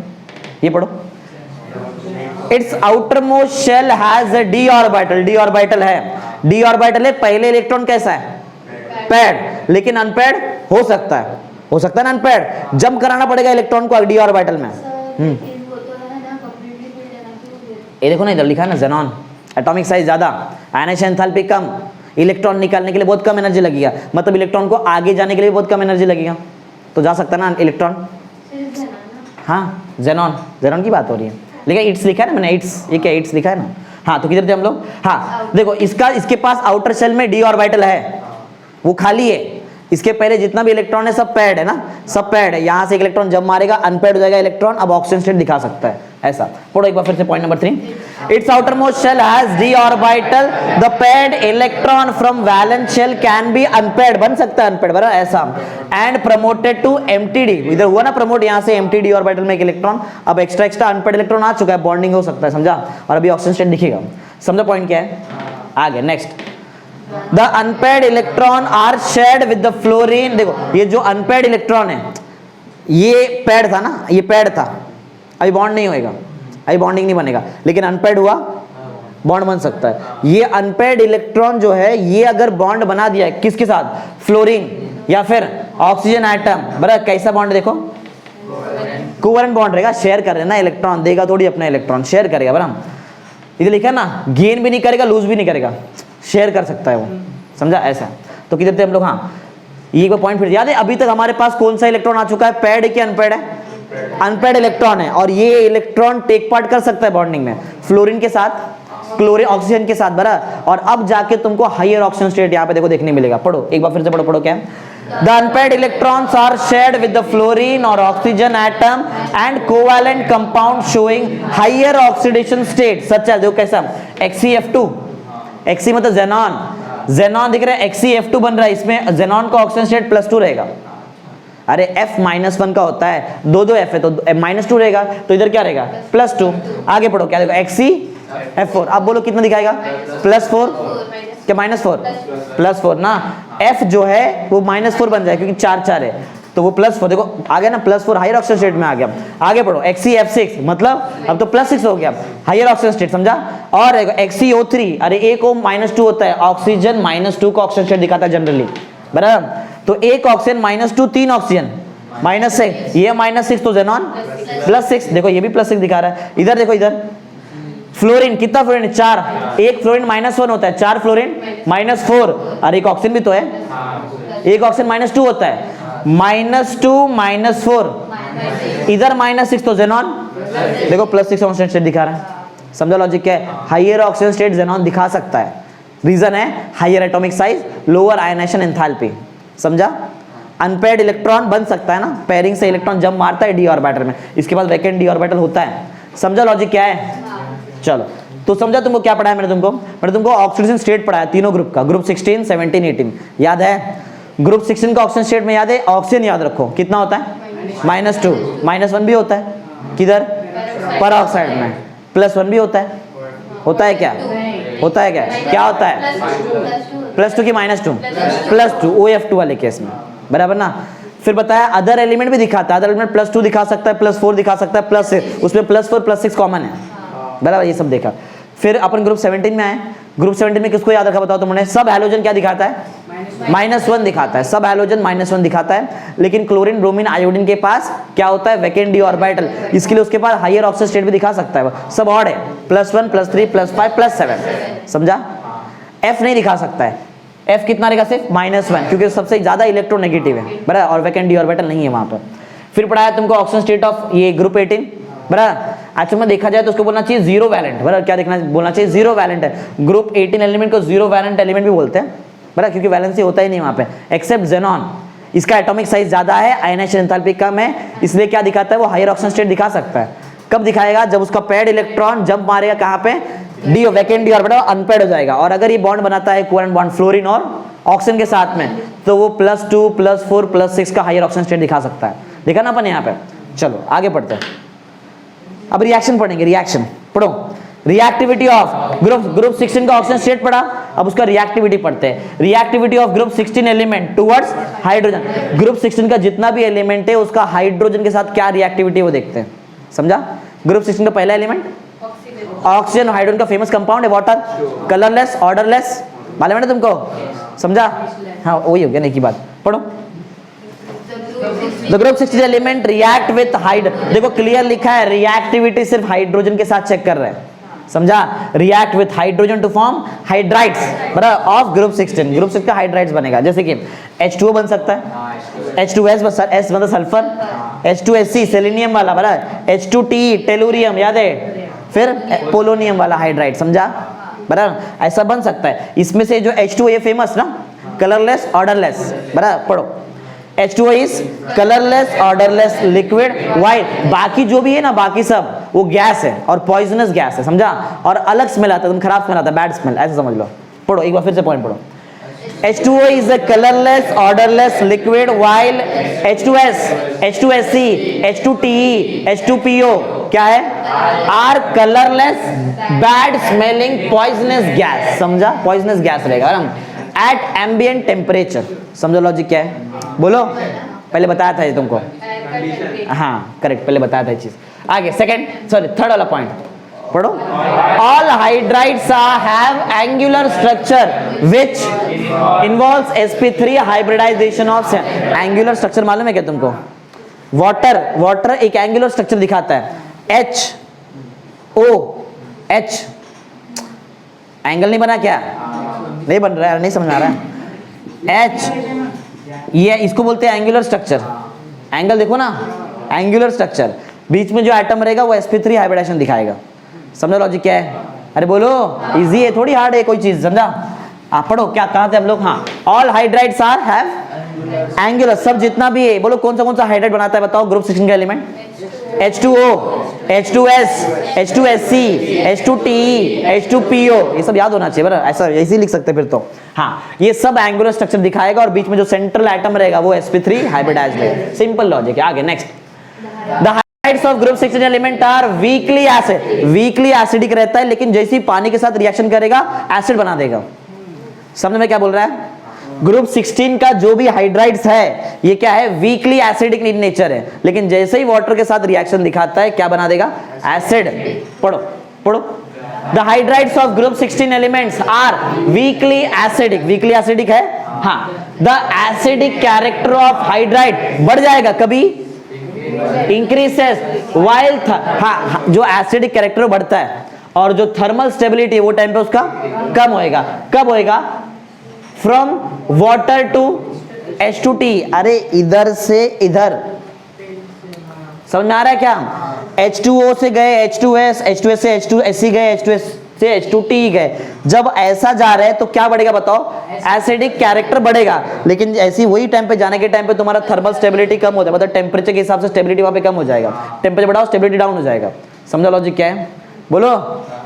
ये पढ़ो। Its outer most shell has a D orbital, D orbital है, डी ऑर्बिटल है, पहले इलेक्ट्रॉन कैसा है? पैड, लेकिन अनपैड हो सकता है, हो सकता है ना अनपैड, जंप कराना पड़ेगा इलेक्ट्रॉन को डी ऑर्बिटल में। ये देखो ना, इधर लिखा है ना ज़ेनॉन, एटॉमिक साइज ज्यादा, आयनाइजेशन एंथैल्पी कम, इलेक्ट्रॉन निकालने के लिए बहुत कम एनर्जी लगेगा, मतलब इलेक्ट्रॉन को आगे जाने के लिए बहुत कम एनर्जी लगेगा, तो जा सकता है ना इलेक्ट्रॉन। हाँ ज़ेनॉन, ज़ेनॉन की बात हो रही है, लेकिन इट्स लिखा है ना मैंने, इट्स, ये क्या इट्स लिखा है ना? हाँ तो किधर थे हम लोग? हाँ देखो, इसके पास आउटर शेल में डी ऑर्बिटल है, वो खाली है, इसके पहले जितना भी इलेक्ट्रॉन है सब पैड है ना, सब पैड है, यहाँ से एक इलेक्ट्रॉन जब मारेगा अनपैड हो जाएगा इलेक्ट्रॉन, अब ऑक्सीजन स्टेट दिखा सकता है, ऐसा। पढ़ो एक बार फिर से point number 3। Its outermost shell has D orbital, the paired electron from valence shell can be unpaired, बन सकता है अनपैड, बराबर, ऐसा। एंड प्रमोटेड टू एम्प्टी, इधर हुआ ना प्रमोट, यहाँ से एम्प्टी डी ऑर्बिटल में एक इलेक्ट्रॉन, अब एक्स्ट्रा अनपैड इलेक्ट्रॉन आ चुका है, बॉन्डिंग हो सकता है, समझा? और अभी ऑक्सीजन स्टेट दिखेगा, समझा पॉइंट क्या है? आगे next, the unpaired electron are shared with the fluorine. देखो ये जो अनपेड इलेक्ट्रॉन है, ये पैड था ना, ये पैड था, अभी बॉन्ड नहीं होएगा, अभी बॉन्डिंग नहीं बनेगा, लेकिन अनपेड हुआ बॉन्ड बन सकता है। ये अनपेड इलेक्ट्रॉन जो है, ये अगर बॉन्ड बना दिया है किसके साथ? फ्लोरीन या फिर ऑक्सीजन एटम, बराबर, कैसा बॉन्ड? देखो कोवेलेंट बॉन्ड रहेगा, शेयर कर रहे ना इलेक्ट्रॉन, देगा थोड़ी अपना इलेक्ट्रॉन, शेयर करेगा, बराबर। इधर लिखा है ना, गेन भी नहीं करेगा, लूज भी नहीं करेगा, शेयर कर सकता है वो, समझा? ऐसा। तो किधर थे हम लोग? हाँ ये कोई पॉइंट फिर याद है, अभी तक हमारे पास कौन सा इलेक्ट्रॉन आ चुका है, पेड है कि अनपेड है? अनपेड इलेक्ट्रॉन है, और ये इलेक्ट्रॉन टेक पार्ट कर सकता है बॉन्डिंग में फ्लोरीन के साथ, क्लोरीन ऑक्सीजन के साथ, बराबर। और अब जाके तुमको हायर ऑक्सीजन स्टेट यहाँ पे देखो देखने मिलेगा। पढ़ो एक बार फिर से पढ़ो क्या है? The unpaired electrons are shared with the fluorine or oxygen atom and covalent compound showing higher oxidation state such as, देखो कैसा, XeF2, Xe मतलब xenon, xenon दिख रहा है, XeF2 बन रहा है, इसमें xenon का ऑक्सीजन स्टेट +2 रहेगा। अरे F-1 का होता है, दो F है तो -2 रहेगा, तो इधर क्या रहेगा, +2। आगे पढ़ो क्या देखो, XeF4, अब बोलो कितना दिखाएगा, +4 क्या -4, +4 ना। F जो है वो -4 बन जाए क्योंकि 4 है, तो वो +4 देखो आ गया ना, +4 हायर ऑक्सीजन स्टेट में आ गया। आगे पढ़ो XeF6 मतलब अब तो +6 हो गया, हायर ऑक्सीजन स्टेट, समझा। और XeO3, अरे एक ओ -2 होता है, ऑक्सीजन -2 का ऑक्सीजन स्टेट दिखाता है जनरली, बराबर। तो एक ऑक्सीजन -2, 3 ऑक्सीजन -6, ये -6 तो xenon +6, देखो ये भी +6 दिखा रहा है। इधर देखो, इधर फ्लोरीन, कितना फ्लोरीन, 4, एक फ्लोरीन -1 होता है, 4 फ्लोरीन -4, और एक ऑक्सीजन भी तो है, एक ऑक्सीजन -2 होता है, -2 -4, इधर -6 तो xenon, देखो +6 ऑक्सीजन स्टेट दिखा रहा है, समझो लॉजिक क्या है। हायर ऑक्सीजन स्टेट xenon दिखा सकता है, रीजन है higher atomic size, lower ionisation enthalpy, समझा। अनपेयर्ड इलेक्ट्रॉन बन सकता है ना, पेयरिंग से इलेक्ट्रॉन जंप मारता है डी ऑर्बिटल में, इसके बाद वैकेंट डी ऑर्बिटल होता है, समझा लॉजिक क्या है। चलो तो समझा, तुमको क्या पढ़ाया मैंने तुमको ऑक्सीडेशन स्टेट पढ़ाया तीनों ग्रुप का, ग्रुप 16, 17, 18 याद है। ग्रुप 16 का ऑक्सीजन स्टेट में याद है, ऑक्सीजन याद रखो कितना होता है, -2, -1 भी होता है, किधर, पर ऑक्साइड में, +1 भी होता है, होता है क्या, होता है क्या, क्या होता है, +2 की -2, +2 OF2 वाले केस में, बराबर ना। फिर बताया अदर एलिमेंट भी दिखाता है, अदर एलिमेंट +2 दिखा सकता है, +4 दिखा सकता है, +6, उसमें +4 +6 कॉमन है, बराबर, ये सब देखा। फिर अपन ग्रुप 17 में आए, ग्रुप 17 में किसको याद रखा बताओ तुमने, सब हैलोजन क्या दिखाता है, -1 दिखाता है, सब हैलोजन -1 दिखाता है, लेकिन क्लोरीन, ब्रोमीन, आयोडीन के पास क्या होता है, वैकेंट डी ऑर्बिटल, इसके लिए उसके पास हायर ऑक्सीजन स्टेट भी दिखा सकता है, सब ऑड है, +1 +3 +5 +7, समझा। F नहीं दिखा सकता है, F कितना रहेगा, सिर्फ -1, क्योंकि सबसे ज्यादा इलेक्ट्रोनेगेटिव है, बराबर, और वैकेंट डी ऑर्बिटल नहीं है वहां पर। फिर पढ़ाया तुमको ऑक्सीजन स्टेट ऑफ ये ग्रुप 18, बराबर। एक्चुअली में देखा जाए तो उसको बोलना चाहिए 0 वैलेंट, बराबर, क्या देखना बोलना चाहिए, 0 वैलेंट है। ग्रुप 18 एलिमेंट को 0 वैलेंट एलिमेंट भी बोलते हैं, बराबर, क्योंकि वैलेंसी होता ही नहीं वहां पे, एक्सेप्ट xenon, इसका एटॉमिक साइज ज्यादा है, आयनाइजेशन एंथैल्पी कम है, इसलिए क्या दिखाता है, वो हायर ऑक्सीजन स्टेट दिखा सकता है। कब दिखाएगा, जब उसका पेयर्ड इलेक्ट्रॉन जंप मारेगा कहां पे, D vacant D orbital, unpaired हो जाएगा, और अगर ये बॉन्ड बनाता है कोवेलेंट बॉन्ड फ्लोरीन और ऑक्सीजन के साथ में, तो वो +2 +4 +6 का हायर ऑक्सीजन स्टेट दिखा सकता है, देखा ना अपन यहाँ पे। चलो आगे पढ़ते हैं, अब रिएक्शन पढ़ेंगे, रिएक्शन पढ़ो, रिएक्टिविटी ऑफ ग्रुप 16 का ऑक्सीजन स्टेट पढ़ा, अब उसका रिएक्टिविटी पढ़ते हैं। Reactivity of group 16 element towards hydrogen, group 16 का जितना भी एलिमेंट है उसका हाइड्रोजन के साथ क्या रिएक्टिविटी वो देखते हैं, समझा। ग्रुप 16 का पहला एलिमेंट ऑक्सीजन, हाइड्रोजन का फेमस कंपाउंड है वाटर, कलरलेस, ऑर्डरलेस, मालूम है ना तुमको, समझा। हाँ वही हो गया, नहीं की बात, पढ़ो। The group 16 element react with देखो क्लियर लिखा है, रिएक्टिविटी सिर्फ हाइड्रोजन के साथ चेक कर रहे हैं, समझा। React with hydrogen to form hydrides, बराबर, ऑफ ग्रुप 16, ग्रुप 6 का हाइड्राइड्स बनेगा, जैसे कि H2O बन सकता है, H2S S मतलब सल्फर, H2SC सेलेनियम वाला, बराबर, H2TE टेलुरियम, याद है, फिर पोलोनियम वाला हाइड्राइड, समझा, बराबर, ऐसा बन सकता है। इसमें से जो H2O ये फेमस ना, कलरलेस, ऑर्डरलेस, बराबर, पढ़ो। H2O is colourless, odourless liquid, while बाकी जो भी है ना, बाकी सब वो गैस है और पॉइजनस गैस है, समझा, और अलग स्मेल आता है, तुम खराब स्मेल आता है, बैड स्मेल, ऐसे समझ लो। पढ़ो एक बार फिर से पॉइंट पढ़ो। H2O is a colorless, odorless liquid, while H2S, H2SC, H2TE, H2PO क्या है, are colorless, bad smelling, poisonous gas, समझा, poisonous gas रहेगा ना, at ambient temperature, समझो लॉजिक क्या है, बोलो, पहले बताया था ये तुमको, हाँ करेक्ट, पहले बताया था ये चीज। आगे थर्ड वाला पॉइंट पढ़ो। All hydrides have angular structure which involves sp3 hybridisation of, angular structure मालूम है क्या तुमको, वाटर एक एंगुलर स्ट्रक्चर दिखाता है, H एंगल नहीं बना क्या, नहीं बन रहा है, नहीं समझ आ रहा है, ये इसको बोलते हैं एंगुलर स्ट्रक्चर। एंगल देखो ना, एंगुलर स्ट्रक्चर, बीच में जो एटम रहेगा वो sp3 हाइब्रिडाइजेशन दिखाएगा। समझो लॉजिक क्या है? अरे बोलो, इजी है, थोड़ी हार्ड है कोई चीज, समझा? आप पढ़ो, क्या कहा थे हम लोग? हाँ, all hydrides are have angular, सब जितना भी है। बोलो कौन सा हाइड्राइड बनाता है बताओ ग्रुप 16 का element? H2O, H2S, H2SC, H2TE, H2PO, ये सब याद होना चाहिए बरा, ऐसा ऐसे लिख सकते फिर तो। हाँ, ये सब एंगुलर स्ट्रक्चर दिखाएगा और बीच में जो सेंट्रल एटम रहेगा वो sp3 हाइब्रिडाइज्ड है। सिंपल लॉजिक है। आगे next, the hydrides of group 16 element are weakly acid, weakly acidic रहता है, लेकिन जैसे ही पानी के साथ रिएक्शन करेगा एसिड बना देगा। समझ में क्या बोल रहा है? ग्रुप 16 का जो भी हाइड्राइड्स है ये क्या है? वीकली एसिडिक इन नेचर है, लेकिन जैसे ही वाटर के साथ रिएक्शन दिखाता है क्या बना देगा? एसिड। पढ़ो पढ़ो, the hydrides of group 16 elements are weakly acidic, weakly acidic है। हाँ, the acidic character of hydride बढ़ जाएगा कभी? इंक्रीजेस व्हाइल हाँ, जो एसिडिक कैरेक्टर बढ़ता है और जो थर्मल स्टेबिलिटी वो टाइम पे उसका कम होएगा। कब होएगा? फ्रॉम वाटर टू H2T, अरे इधर से इधर, समझ में आ रहा है क्या? H2O से गए H2S, H2S से H2SC गए, H2S से H2T गए। जब ऐसा जा रहे हैं तो क्या बढ़ेगा बताओ? एसिडिक कैरेक्टर बढ़ेगा, लेकिन ऐसी वही टाइम पे जाने के टाइम पे तुम्हारा थर्मल स्टेबिलिटी कम होता है, मतलब टेम्परेचर के हिसाब से स्टेबिलिटी वहां पे कम हो जाएगा। टेम्परेचर बढ़ाओ स्टेबिलिटी डाउन हो जाएगा। समझा लॉजिक क्या है? बोलो।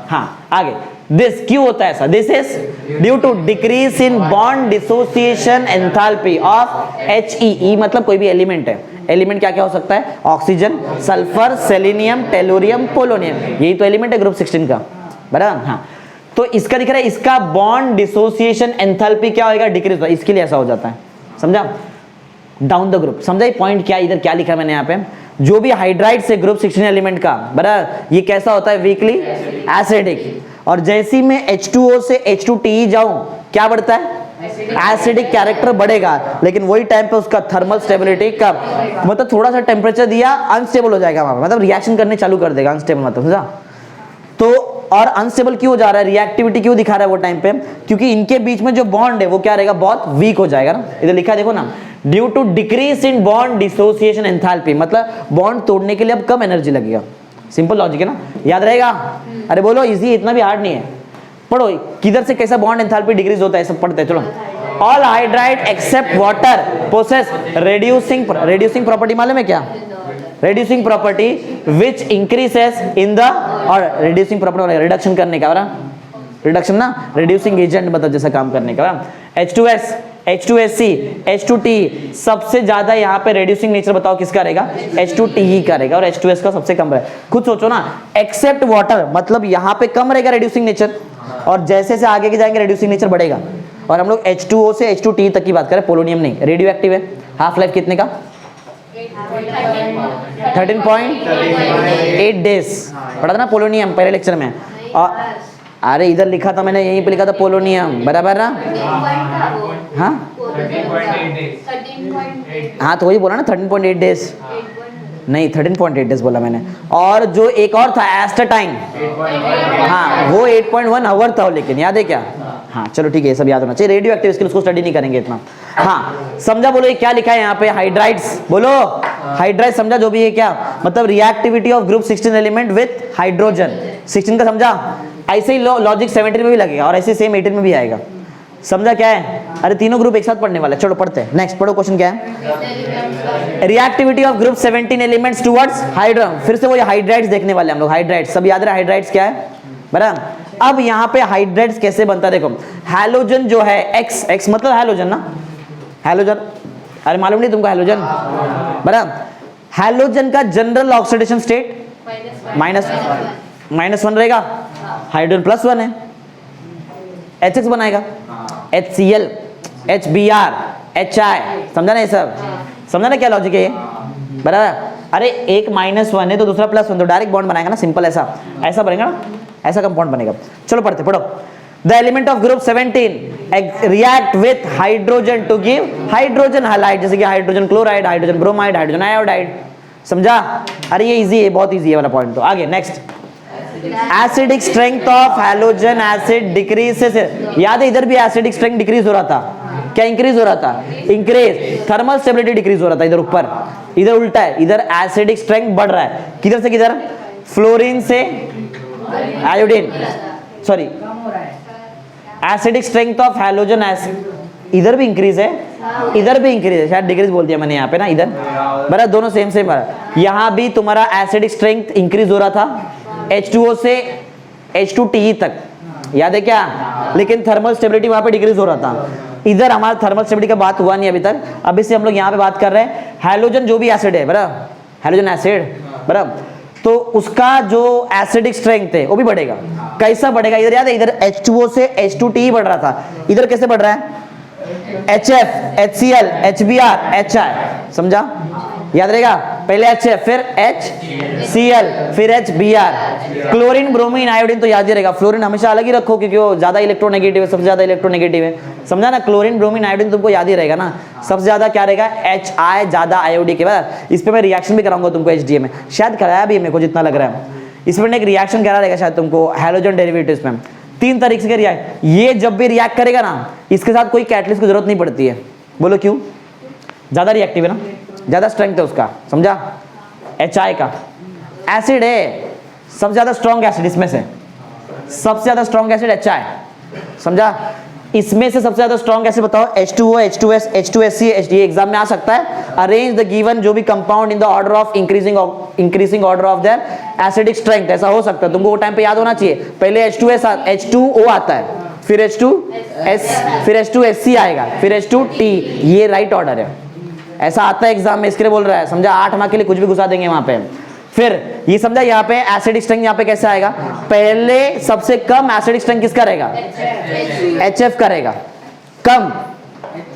हाँ, आगे, दिस क्यों होता है ऐसा? This is due to decrease in bond dissociation enthalpy of HEE, मतलब कोई भी एलिमेंट है। एलिमेंट क्या क्या हो सकता है? Oxygen, sulphur, selenium, tellurium, polonium, यही तो एलिमेंट है ग्रुप 16 का, बराबर? हाँ, तो इसका दिख रहा है, इसका बॉन्ड डिसोसिएशन एंथैल्पी क्या होगा? डिक्रीज होगा, इसके लिए ऐसा हो जाता है। समझा? डाउन द ग्रुप, समझा ये पॉइंट क्या? इधर क्या लिखा है मैंने यहाँ पे? जो भी हाइड्राइड्स है ग्रुप 16 एलिमेंट का, बराबर, ये कैसा होता है? Weakly acidic. और जैसी मैं H2O से H2TE जाऊं क्या बढ़ता है? एसिडिक कैरेक्टर बढ़ेगा, लेकिन वही टाइम पे उसका थर्मल स्टेबिलिटी कम, मतलब थोड़ा सा टेम्परेचर दिया अनस्टेबल हो जाएगा वहां पर, मतलब रिएक्शन करने चालू कर देगा, अनस्टेबल मतलब, समझा? तो और अनस्टेबल क्यों हो जा रहा है? रिएक्टिविटी क्यों दिखा रहा है वो टाइम पे? क्योंकि इनके बीच में जो बॉन्ड है वो क्या रहेगा? बहुत वीक हो जाएगा ना। इधर लिखा है देखो ना, due to decrease in bond dissociation enthalpy, मतलब बॉन्ड तोड़ने के लिए अब कम एनर्जी लगेगा। सिंपल लॉजिक है ना, याद रहेगा? अरे बोलो, इजी, इतना भी हार्ड नहीं है। पढ़ो किधर से कैसा बॉन्ड एंथैल्पी डिक्रीज होता है, सब पढ़ते हैं। चलो, all hydride except water possess reducing property, मालूम है क्या? Reducing property which increases in the, और रेड्यूसिंग प्रॉपर्टी रिडक्शन करने का, रिडक्शन ना, रेड्यूसिंग एजेंट मतलब जैसा काम करने का। H2S, H2SC, H2T, सबसे ज्यादा यहाँ पे रेड्यूसिंग नेचर बताओ किसका रहेगा? H2TE का रहेगा, और H2S का सबसे कम रहेगा। खुद सोचो ना, एक्सेप्ट वाटर मतलब यहाँ पे कम रहेगा रेड्यूसिंग नेचर, और जैसे जैसे आगे के जाएंगे रेड्यूसिंग नेचर बढ़ेगा। और हम लोग H2O से H2TE तक की बात करें, पोलोनियम नहीं, रेडियो एक्टिव है। हाफ लाइफ कितने का? 13.8 डेज पढ़ा था ना पोलोनियम पहले लेक्चर में। और अरे इधर लिखा था मैंने, यहीं पे लिखा था पोलोनियम, बराबर ना? हाँ हाँ, तो वही बोला ना 13.8 डेज, नहीं 13.8 डेज बोला मैंने। और जो एक और था एस्टाटाइन, हाँ वो 8.1 आवर था, लेकिन याद है क्या? हाँ चलो ठीक है, सब याद होना चाहिए। रेडियो एक्टिव स्किल उसको स्टडी नहीं करेंगे इतना। हाँ समझा? बोलो ये क्या लिखा है यहाँ पे? हाइड्राइड्स, बोलो हाइड्राइड समझा? जो भी है क्या मतलब? Reactivity of group 16 element with hydrogen. 16 का समझा? ऐसे ही लॉजिक 17 में भी लगेगा और ऐसे सेम 18 में भी आएगा। समझा क्या है? अरे तीनों ग्रुप एक साथ पढ़ने वाले। चलो पढ़ते हैं, नेक्स्ट पढ़ो। क्वेश्चन क्या है? Reactivity of group 17 elements towards hydrogen. फिर से वो हाइड्राइड्स देखने वाले हम लोग। हाइड्राइड्स सब याद रहे, हाइड्राइड्स क्या है, बराबर? अब यहाँ पे हाइड्राइड्स कैसे बनता है देखो। हैलोजन जो है एक्स मतलब हैलोजन ना, हैलोजन, अरे मालूम नहीं तुमको हैलोजन, बराबर? हैलोजन का जनरल ऑक्सीडेशन स्टेट -1 रहेगा, हाइड्रोजन +1 है, HX बनाएगा, HCl, HBr, HI। समझा ना ये सब? समझा ना क्या लॉजिक है ये, बराबर? अरे एक -1 है तो दूसरा +1, तो डायरेक्ट बॉन्ड बनाएगा ना, सिंपल ऐसा बनेगा ना, ऐसा कंपाउंड बनेगा। चलो पढ़ते, पढ़ो। The element of group 17 react with hydrogen to give hydrogen halide, जैसे कि hydrogen chloride, hydrogen bromide, hydrogen iodide. समझा? अरे ये इजी है, बहुत इजी है वाला पॉइंट। तो आगे next, acidic strength of halogen acid decreases. याद है इधर भी एसिडिक स्ट्रेंथ डिक्रीज हो रहा था, क्या इंक्रीज हो रहा था? इंक्रीज। थर्मल स्टेबिलिटी डिक्रीज हो रहा था इधर ऊपर, इधर उल्टा है, इधर एसिडिक स्ट्रेंथ बढ़ रहा है। किधर से किधर? फ्लोरीन से iodine, sorry acidic strength of halogen acid, इधर भी इंक्रीज है, इधर भी इंक्रीज है, शायद डिक्रीज बोल दिया मैंने यहाँ पे ना, इधर बराबर दोनों सेम सेम है। यहाँ भी तुम्हारा एसिडिक स्ट्रेंथ इंक्रीज हो रहा था H2O से H2TE तक, याद है क्या? लेकिन थर्मल स्टेबिलिटी वहां पे डिक्रीज हो रहा था। इधर हमारा थर्मल स्टेबिलिटी का बात हुआ नहीं अभी तक, अभी से हम लोग यहाँ पे बात कर रहे हैं हैलोजन जो भी एसिड है बराबर, हैलोजन एसिड बराबर, तो उसका जो एसिडिक स्ट्रेंथ है वो भी बढ़ेगा। कैसा बढ़ेगा? इधर याद है, इधर H2O से H2TE बढ़ रहा था, इधर कैसे बढ़ रहा है? HF, HCl, HBr, HI, समझा? याद रहेगा, पहले HF फिर HCl फिर HBr। क्लोरीन ब्रोमीन आयोडीन तो याद ही रहेगा, फ्लोरीन हमेशा अलग ही रखो क्योंकि वो ज्यादा इलेक्ट्रोनेगेटिव है, सबसे ज्यादा इलेक्ट्रोनेगेटिव है, समझा ना? क्लोरीन ब्रोमीन आयोडीन तुमको याद ही रहेगा ना, सबसे ज्यादा क्या रहेगा? HI ज्यादा आयोडी के बाद। इस पे मैं रिएक्शन भी कराऊंगा तुमको HDA में, शायद कराया भी मेरे को जितना लग रहा है। इसमें एक रिएक्शन करा रहेगा शायद तुमको हैलोजन डेरिवेटिव्स में, 3 तरीके से रिएक्ट, ये जब भी रिएक्ट करेगा ना इसके साथ कोई कैटलिस्ट की जरूरत नहीं पड़ती है। बोलो क्यों? ज्यादा रिएक्टिव है ना, ज्यादा स्ट्रेंथ है उसका, समझा? HI का एसिड है सबसे ज्यादा स्ट्रॉन्ग एसिड, इसमें से सबसे ज्यादा स्ट्रॉन्ग एसिड HI, समझा? इसमें से सबसे ज्यादा स्ट्रॉन्ग एसिड बताओ? H2O, H2S, H2SC, ये एग्जाम में आ सकता है। अरेंज द गिवन जो भी compound in the order of increasing order of their acidic strength, ऐसा हो सकता है, तुमको वो टाइम पे याद होना चाहिए। पहले H2O आता है, फिर H2S, फिर H2SC आएगा, फिर H2T, ये राइट ऑर्डर है, ऐसा आता है एग्जाम में, इसके लिए बोल रहा है, समझा? 8 मार्क के लिए कुछ भी घुसा देंगे वहां पे। फिर ये समझा, यहाँ पे एसिडिक स्ट्रेंथ यहाँ पे कैसे आएगा? पहले सबसे कम एसिडिक स्ट्रेंथ किसका रहेगा? HF का रहेगा, कम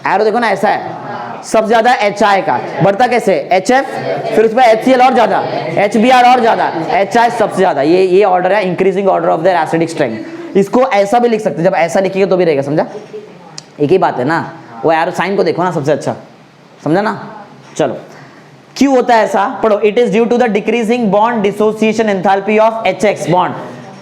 एरो देखो ना, ऐसा है, सबसे ज्यादा HI का, बढ़ता कैसे? HF, फिर उसमें HCl और ज्यादा, HBr और ज्यादा, HI सबसे ज्यादा। ये ऑर्डर है, increasing order of their acidic strength. इसको ऐसा भी लिख सकते हैं, जब ऐसा लिखिएगा तो भी रहेगा, समझा? एक ही बात है ना, वो एरो साइन को देखो ना सबसे अच्छा, समझा ना? चलो, क्यों होता है ऐसा पढ़ो। It is due to the decreasing bond dissociation enthalpy of HX bond.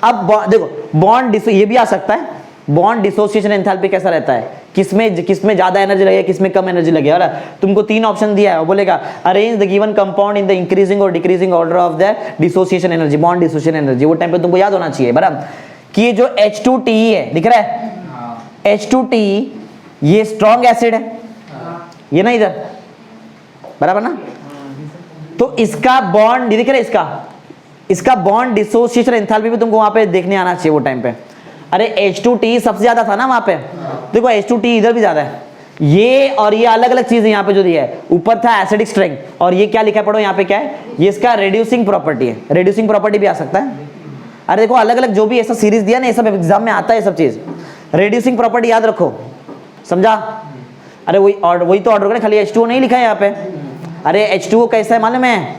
अब देखो बॉन्ड ये भी आ सकता है, बॉन्ड डिसोसिएशन एंथैल्पी कैसा रहता है, किसमें ज्यादा एनर्जी लगेगा, किसमें कम एनर्जी लगेगा, है ना? तुमको 3 ऑप्शन दिया है, वो बोलेगा arrange the given compound in the increasing और decreasing order of the dissociation energy, bond dissociation energy. वो टाइम पे तुमको याद होना चाहिए बराबर कि ये जो H2TE है, दिख रहा है H2TE, ये स्ट्रॉन्ग एसिड है, ये ना इधर बराबर ना, तो इसका बॉन्ड दिख रहा है, इसका बॉन्ड डिसोसिएशन एंथैल्पी भी तुमको वहां पे देखने आना चाहिए वो टाइम पे। अरे H2TE सबसे ज्यादा था ना वहां पे, देखो H2TE इधर भी ज्यादा है, ये और ये अलग अलग चीज है यहाँ पे जो दिया है। ऊपर था एसिडिक स्ट्रेंथ और ये क्या लिखा है पढ़ो, यहाँ पे क्या है, ये इसका रिड्यूसिंग प्रॉपर्टी है, रिड्यूसिंग प्रॉपर्टी भी आ सकता है। अरे देखो अलग अलग जो भी ऐसा सीरीज दिया ना, ये सब एग्जाम में आता है, सब चीज रिड्यूसिंग प्रॉपर्टी याद रखो, समझा? अरे वही तो ऑर्डर करें, खाली H2O नहीं लिखा है यहाँ पे। अरे H2O कैसा है मालूम है,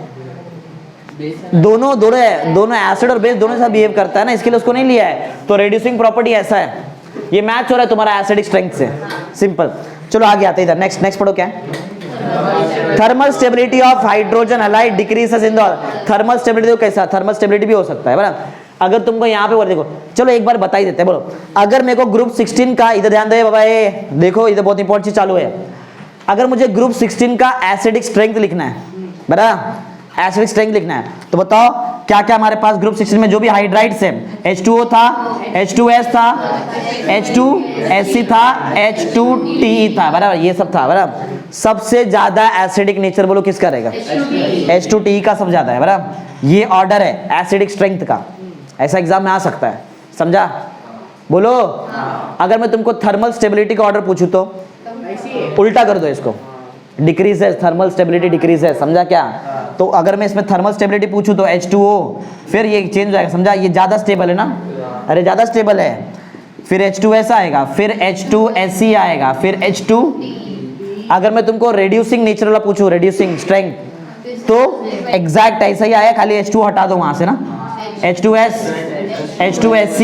दोनों एसिड और बेस दोनों से बिहेव करता है ना, इसके लिए उसको नहीं लिया है, तो रिड्यूसिंग प्रॉपर्टी ऐसा है, ये मैच हो रहा है तुम्हारा एसिडिक स्ट्रेंथ से, सिंपल। चलो आगे आते हैं इधर, नेक्स्ट पढ़ो क्या है? Thermal stability of hydrogen halide decreases in the, thermal stability कैसा, थर्मल स्टेबिलिटी भी हो सकता है बराबर। अगर तुमको यहाँ पे बोल, देखो चलो एक बार बता ही देते हैं, बोलो अगर मेरे को ग्रुप 16 का, इधर ध्यान दे बाबा, ये देखो इधर बहुत इंपॉर्टेंट चीज चालू है, अगर मुझे ग्रुप 16 का एसिडिक स्ट्रेंथ लिखना है बराबर, एसिडिक स्ट्रेंथ लिखना है, तो बताओ क्या क्या हमारे पास ग्रुप 16 में जो भी हाइड्राइड्स है, H2O था, H2S था, H2SC था, H2TE था बराबर, ये सब था बराबर। सबसे ज्यादा एसिडिक नेचर बोलो किसका रहेगा? H2TE का सबसे ज्यादा है बराबर, ये ऑर्डर है एसिडिक स्ट्रेंथ का, ऐसा एग्जाम में आ सकता है, समझा? बोलो अगर मैं तुमको थर्मल स्टेबिलिटी का ऑर्डर पूछूं तो उल्टा कर दो इसको, डिक्रीज है, थर्मल स्टेबिलिटी डिक्रीज है, समझा क्या? तो अगर मैं इसमें थर्मल स्टेबिलिटी पूछूं तो H2O, फिर ये चेंज हो जाएगा, समझा? ये ज्यादा स्टेबल है ना, अरे ज्यादा स्टेबल है, फिर H2S आएगा, फिर H2SC आएगा, फिर H2। अगर मैं तुमको रेड्यूसिंग नेचर वाला पूछूं, रेड्यूसिंग स्ट्रेंथ, तो एग्जैक्ट ऐसा ही आया, खाली H2 हटा दो वहां से ना, H2S, H2SC,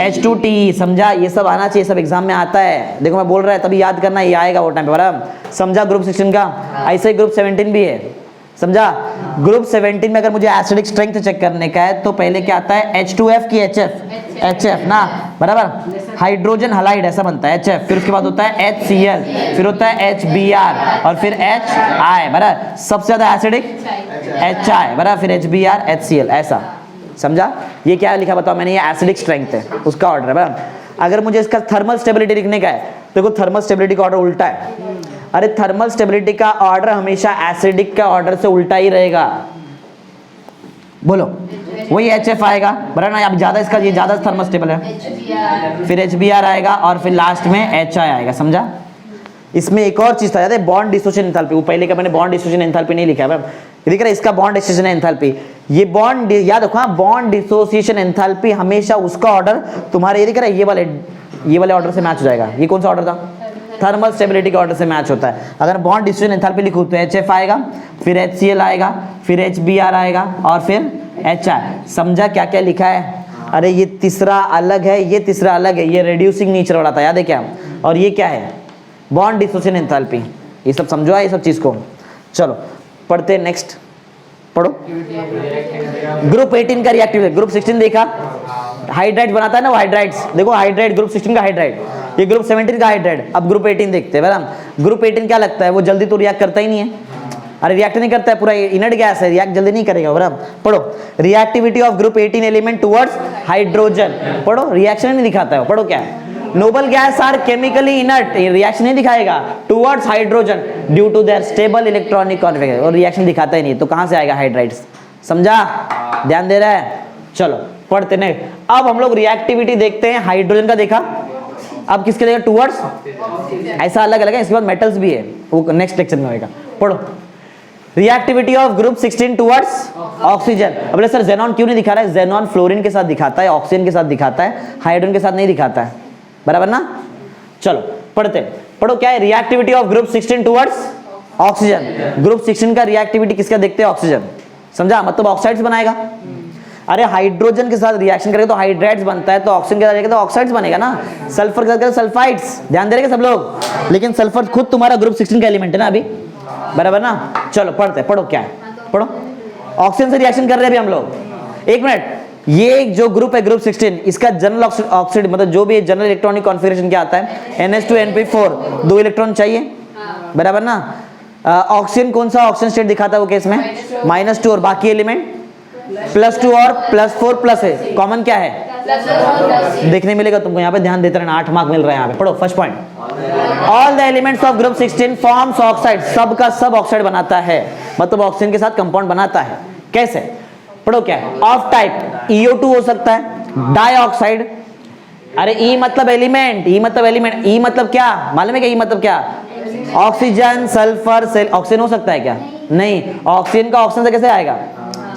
H2TE, समझा? ये सब आना चाहिए, सब एग्जाम में आता है, देखो मैं बोल रहा है तभी याद करना, ये आएगा वो टाइम पे बराबर, समझा? ग्रुप 16 का ऐसे ही ग्रुप 17 भी है, समझा? ग्रुप 17 में अगर मुझे एसिडिक स्ट्रेंथ चेक करने का है तो पहले क्या आता है, H2F की HF ना बराबर, हाइड्रोजन हलाइड ऐसा बनता है HF, फिर उसके बाद होता है HCl, फिर होता है HBr और फिर HI, बराबर। सबसे ज्यादा एसिडिक HI, बराबर, फिर HBr HCl, ऐसा समझा। ये क्या लिखा बताओ मैंने, ये एसिडिक स्ट्रेंथ है, उसका ऑर्डर है, बराबर। अगर मुझे इसका थर्मल स्टेबिलिटी लिखने का है, देखो थर्मल स्टेबिलिटी का ऑर्डर उल्टा है। अरे थर्मल स्टेबिलिटी का ऑर्डर हमेशा एसिडिक का ऑर्डर से उल्टा ही रहेगा, बोलो वही HF आएगा, बराबर ना। अब ज्यादा इसका ये ज्यादा थर्मल स्टेबल है, फिर HBr आएगा और फिर लास्ट में HI आएगा, समझा। इसमें एक और चीज था याद है, बॉन्ड डिसोसिएशन एंथैल्पी। वो पहले का मैंने बॉन्ड डिसोसिएशन एंथैल्पी नहीं लिखा है, दिख रहा है इसका बॉन्ड डिसोसिएशन एंथैल्पी। ये बॉन्ड याद रखो, बॉन्ड डिसोसिएशन एंथैल्पी हमेशा उसका ऑर्डर तुम्हारे ये दिख रहा है, ये वाले ऑर्डर से मैच हो जाएगा। ये कौन सा ऑर्डर था, थर्मल स्टेबिलिटी के ऑर्डर से मैच होता है। अगर बॉन्ड डिसोसिएशन एंथैल्पी लिखूं तो HF आएगा, फिर HCl आएगा, फिर HBr आएगा और फिर HI। समझा क्या क्या लिखा है। अरे ये तीसरा अलग है, ये तीसरा अलग है, ये रिड्यूसिंग नेचर वाला था, याद है क्या। और ये क्या है, बॉन्ड डिसोसिएशन एंथैल्पी। ये सब समझो ये सब चीज को। चलो पढ़ते नेक्स्ट, पढ़ो। ग्रुप 18 का रिएक्टिविटी, ग्रुप 16 देखा, हाइड्राइड बनाता है ना वो हाइड्राइड्स, देखो हाइड्राइड ग्रुप 16 का हाइड्राइड, ये ग्रुप 17 का हाइड्राइड। अब ग्रुप 18 देखते हैं, बराबर। ग्रुप 18 क्या लगता है, वो जल्दी तो रिएक्ट करता ही नहीं है। अरे रिएक्ट नहीं करता है, पूरा इनर्ट गैस है, रिएक्ट जल्दी नहीं करेगा, बराबर। पढ़ो, reactivity of group 18 element towards hydrogen. पढ़ो, रिएक्शन नहीं दिखाता है, पढ़ो क्या है। Noble gas are chemically inert, reaction नहीं दिखाएगा towards hydrogen due to their stable electronic configuration, और रिएक्शन दिखाता ही नहीं, तो कहां से आएगा हाइड्राइड्स, समझा। ध्यान दे रहा है। चलो पढ़ते नहीं। अब हम लोग रिएक्टिविटी देखते हैं, हाइड्रोजन का देखा, अब किसके देखा, टुवर्ड्स, ऐसा अलग अलग है। इसके बाद मेटल्स भी है, वो नेक्स्ट लेक्चर में होगा। पढ़ो, reactivity of group 16 towards oxygen. अब सर जेनॉन क्यों नहीं दिखा रहा है, जेनॉन फ्लोरीन के साथ दिखाता है, ऑक्सीजन के साथ दिखाता है, हाइड्रोजन के साथ नहीं दिखाता है, बराबर ना। चलो पढ़ते, पढ़ो क्या है, reactivity of group 16 towards oxygen. Group 16 का रिएक्टिविटी किसका देखते हैं, ऑक्सीजन, समझा, मतलब ऑक्साइड्स बनाएगा। अरे हाइड्रोजन के साथ रिएक्शन करेगा तो हाइड्राइड्स बनता है, तो ऑक्सीजन के साथ जाएगा तो ऑक्साइड्स बनेगा ना, सल्फर के साथ सल्फाइड्स। ध्यान दे रहे सब लोग, लेकिन सल्फर खुद तुम्हारा ग्रुप 16 का एलिमेंट है ना अभी, बराबर ना। चलो पढ़ते, पढ़ो क्या है, पढ़ो। ऑक्सीजन से रिएक्शन कर रहे हैं अभी हम लोग, एक मिनट। ये जो ग्रुप है ग्रुप 16, इसका जनरल ऑक्सीडेशन मतलब जो भी जनरल इलेक्ट्रॉनिक कॉन्फिगरेशन क्या आता है, NH2 NP4, 2 इलेक्ट्रॉन चाहिए, बराबर ना। ऑक्सीजन कौन सा ऑक्सीजन स्टेट दिखाता है वो केस में, -2, और बाकी एलिमेंट +2 और +4 प्लस है, कॉमन क्या है, देखने मिलेगा तुमको यहाँ पे, ध्यान देते रहना, 8 मार्क मिल रहा है यहाँ पे। पढ़ो first point, all the elements of group 16 forms oxide, सब का सब ऑक्साइड बनाता है, मतलब ऑक्सीजन के साथ कंपाउंड बनाता है। कैसे, पढ़ो क्या है, ऑफ टाइप EO2 हो सकता है, डाइऑक्साइड। अरे E मतलब एलिमेंट, E मतलब एलिमेंट, E मतलब क्या मालूम है क्या, E मतलब क्या, ऑक्सीजन, सल्फर, ऑक्सीजन हो सकता है क्या, नहीं, ऑक्सीजन का ऑक्सीजन से कैसे आएगा,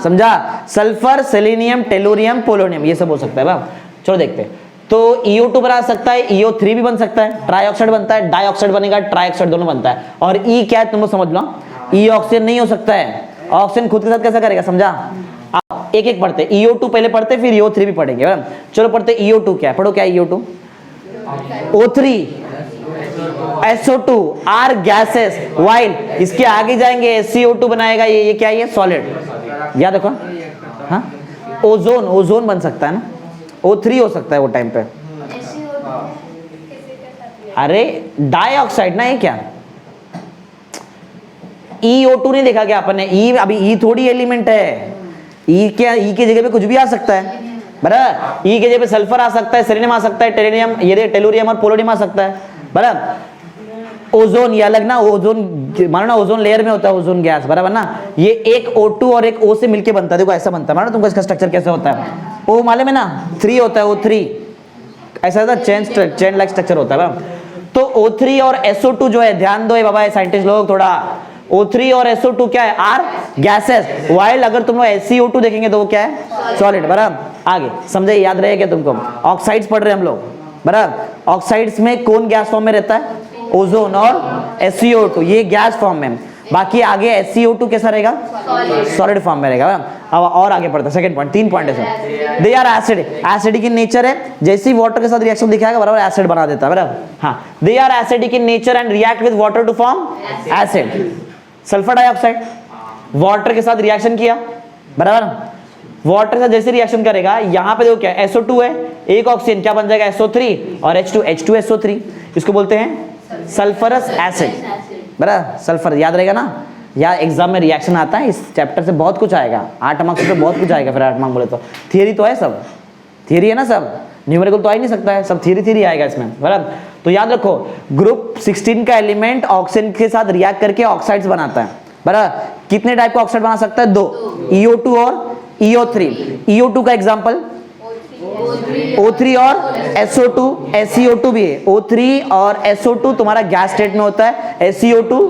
समझा। सल्फर, सेलेनियम, टेलुरियम, पोलोनियम, ये सब हो सकता है बा। चलो देखते हैं, तो EO2 बना सकता है, EO3 भी बन सकता है, ट्राइऑक्साइड बनता है, डाइऑक्साइड बनेगा, ट्राइऑक्साइड दोनों बनता है। और E क्या है तुम लोग समझ लो, E ऑक्सीजन नहीं हो सकता है, ऑक्सीजन खुद के साथ कैसा करेगा, समझा। एक एक पढ़ते, EO2 पहले पढ़ते फिर EO3 भी पढ़ेंगे, बराबर। चलो पढ़ते EO2 क्या है, पढ़ो क्या है EO2, O3 SO2 are gases, while इसके आगे जाएंगे SiO2 बनाएगा, ये क्या है, ये सॉलिड, याद रखो। हाँ, ओजोन, ओजोन बन सकता है ना, O3 हो सकता है वो टाइम पे। अरे डाइऑक्साइड ना, ये क्या EO2 नहीं देखा क्या अपन ने, E अभी E थोड़ी एलिमेंट है, E क्या, E की जगह पे कुछ भी आ सकता है, बराबर। E की जगह पे सल्फर आ सकता है, सेलेनियम आ सकता है, टेलेनियम, ये टेलुरियम और पोलोनियम आ सकता है, बराबर। ओजोन ये अलग ना, ओजोन मानो ना, ओजोन लेयर में होता है ओजोन गैस, बराबर ना। ये एक O2 और एक O से मिलके बनता है, देखो ऐसा बनता है, मानो तुमको इसका स्ट्रक्चर कैसे होता है, O मालूम है ना, 3 होता है, O3 ऐसा होता है, चेन लाइक स्ट्रक्चर होता है, बराबर। तो O3 और SO2 जो है, ध्यान दो बाबा साइंटिस्ट लोग थोड़ा, O3 और SO2 क्या है, आर गैसेस, वाइल अगर तुम लोग SiO2 देखेंगे तो वो क्या है, सॉलिड, बराबर। आगे समझे, याद रहेगा तुमको, ऑक्साइड्स पढ़ रहे हैं हम लोग, बराबर। ऑक्साइड्स में कौन गैस फॉर्म में रहता है, ओजोन और SiO2, ये गैस फॉर्म में। बाकी आगे SiO2 कैसा रहेगा, सॉलिड फॉर्म में रहेगा। अब और आगे पढ़ते हैं, सेकंड पॉइंट, 3 पॉइंट है sir. They are acid, acidic in nature है, जैसे ही वाटर के साथ रिएक्शन दिखाएगा बराबर एसिड बना देता है, बराबर। हाँ, they are acidic in nature and react with water to form acid. Sulphur dioxide water के साथ रिएक्शन किया, बराबर, वाटर के साथ जैसे रिएक्शन करेगा, यहाँ पे देखो क्या SO2 है, एक ऑक्सीजन क्या बन जाएगा SO3 और H2SO3, इसको बोलते हैं सल्फरस एसिड। बराबर, सल्फर याद रहेगा ना, या एग्जाम में रिएक्शन आता है, इस चैप्टर से बहुत कुछ आएगा, 8 मार्क्स पे बहुत कुछ आएगा। फिर 8 मार्क्स बोले तो थियरी तो है, सब थियरी है ना, सब न्यूमेरिकल तो आ ही नहीं सकता है, सब थियरी आएगा इसमें। बराबर, तो याद रखो ग्रुप 16 का एलिमेंट ऑक्सीजन के साथ रिएक्ट करके ऑक्साइड्स बनाता है। बराबर, कितने टाइप का ऑक्साइड बना सकता है? 2, EO2 और EO3। EO2 का एग्जांपल O3 और SO2, SeO2 भी है। O3 और SO2 तुम्हारा गैस स्टेट में होता है, SeO2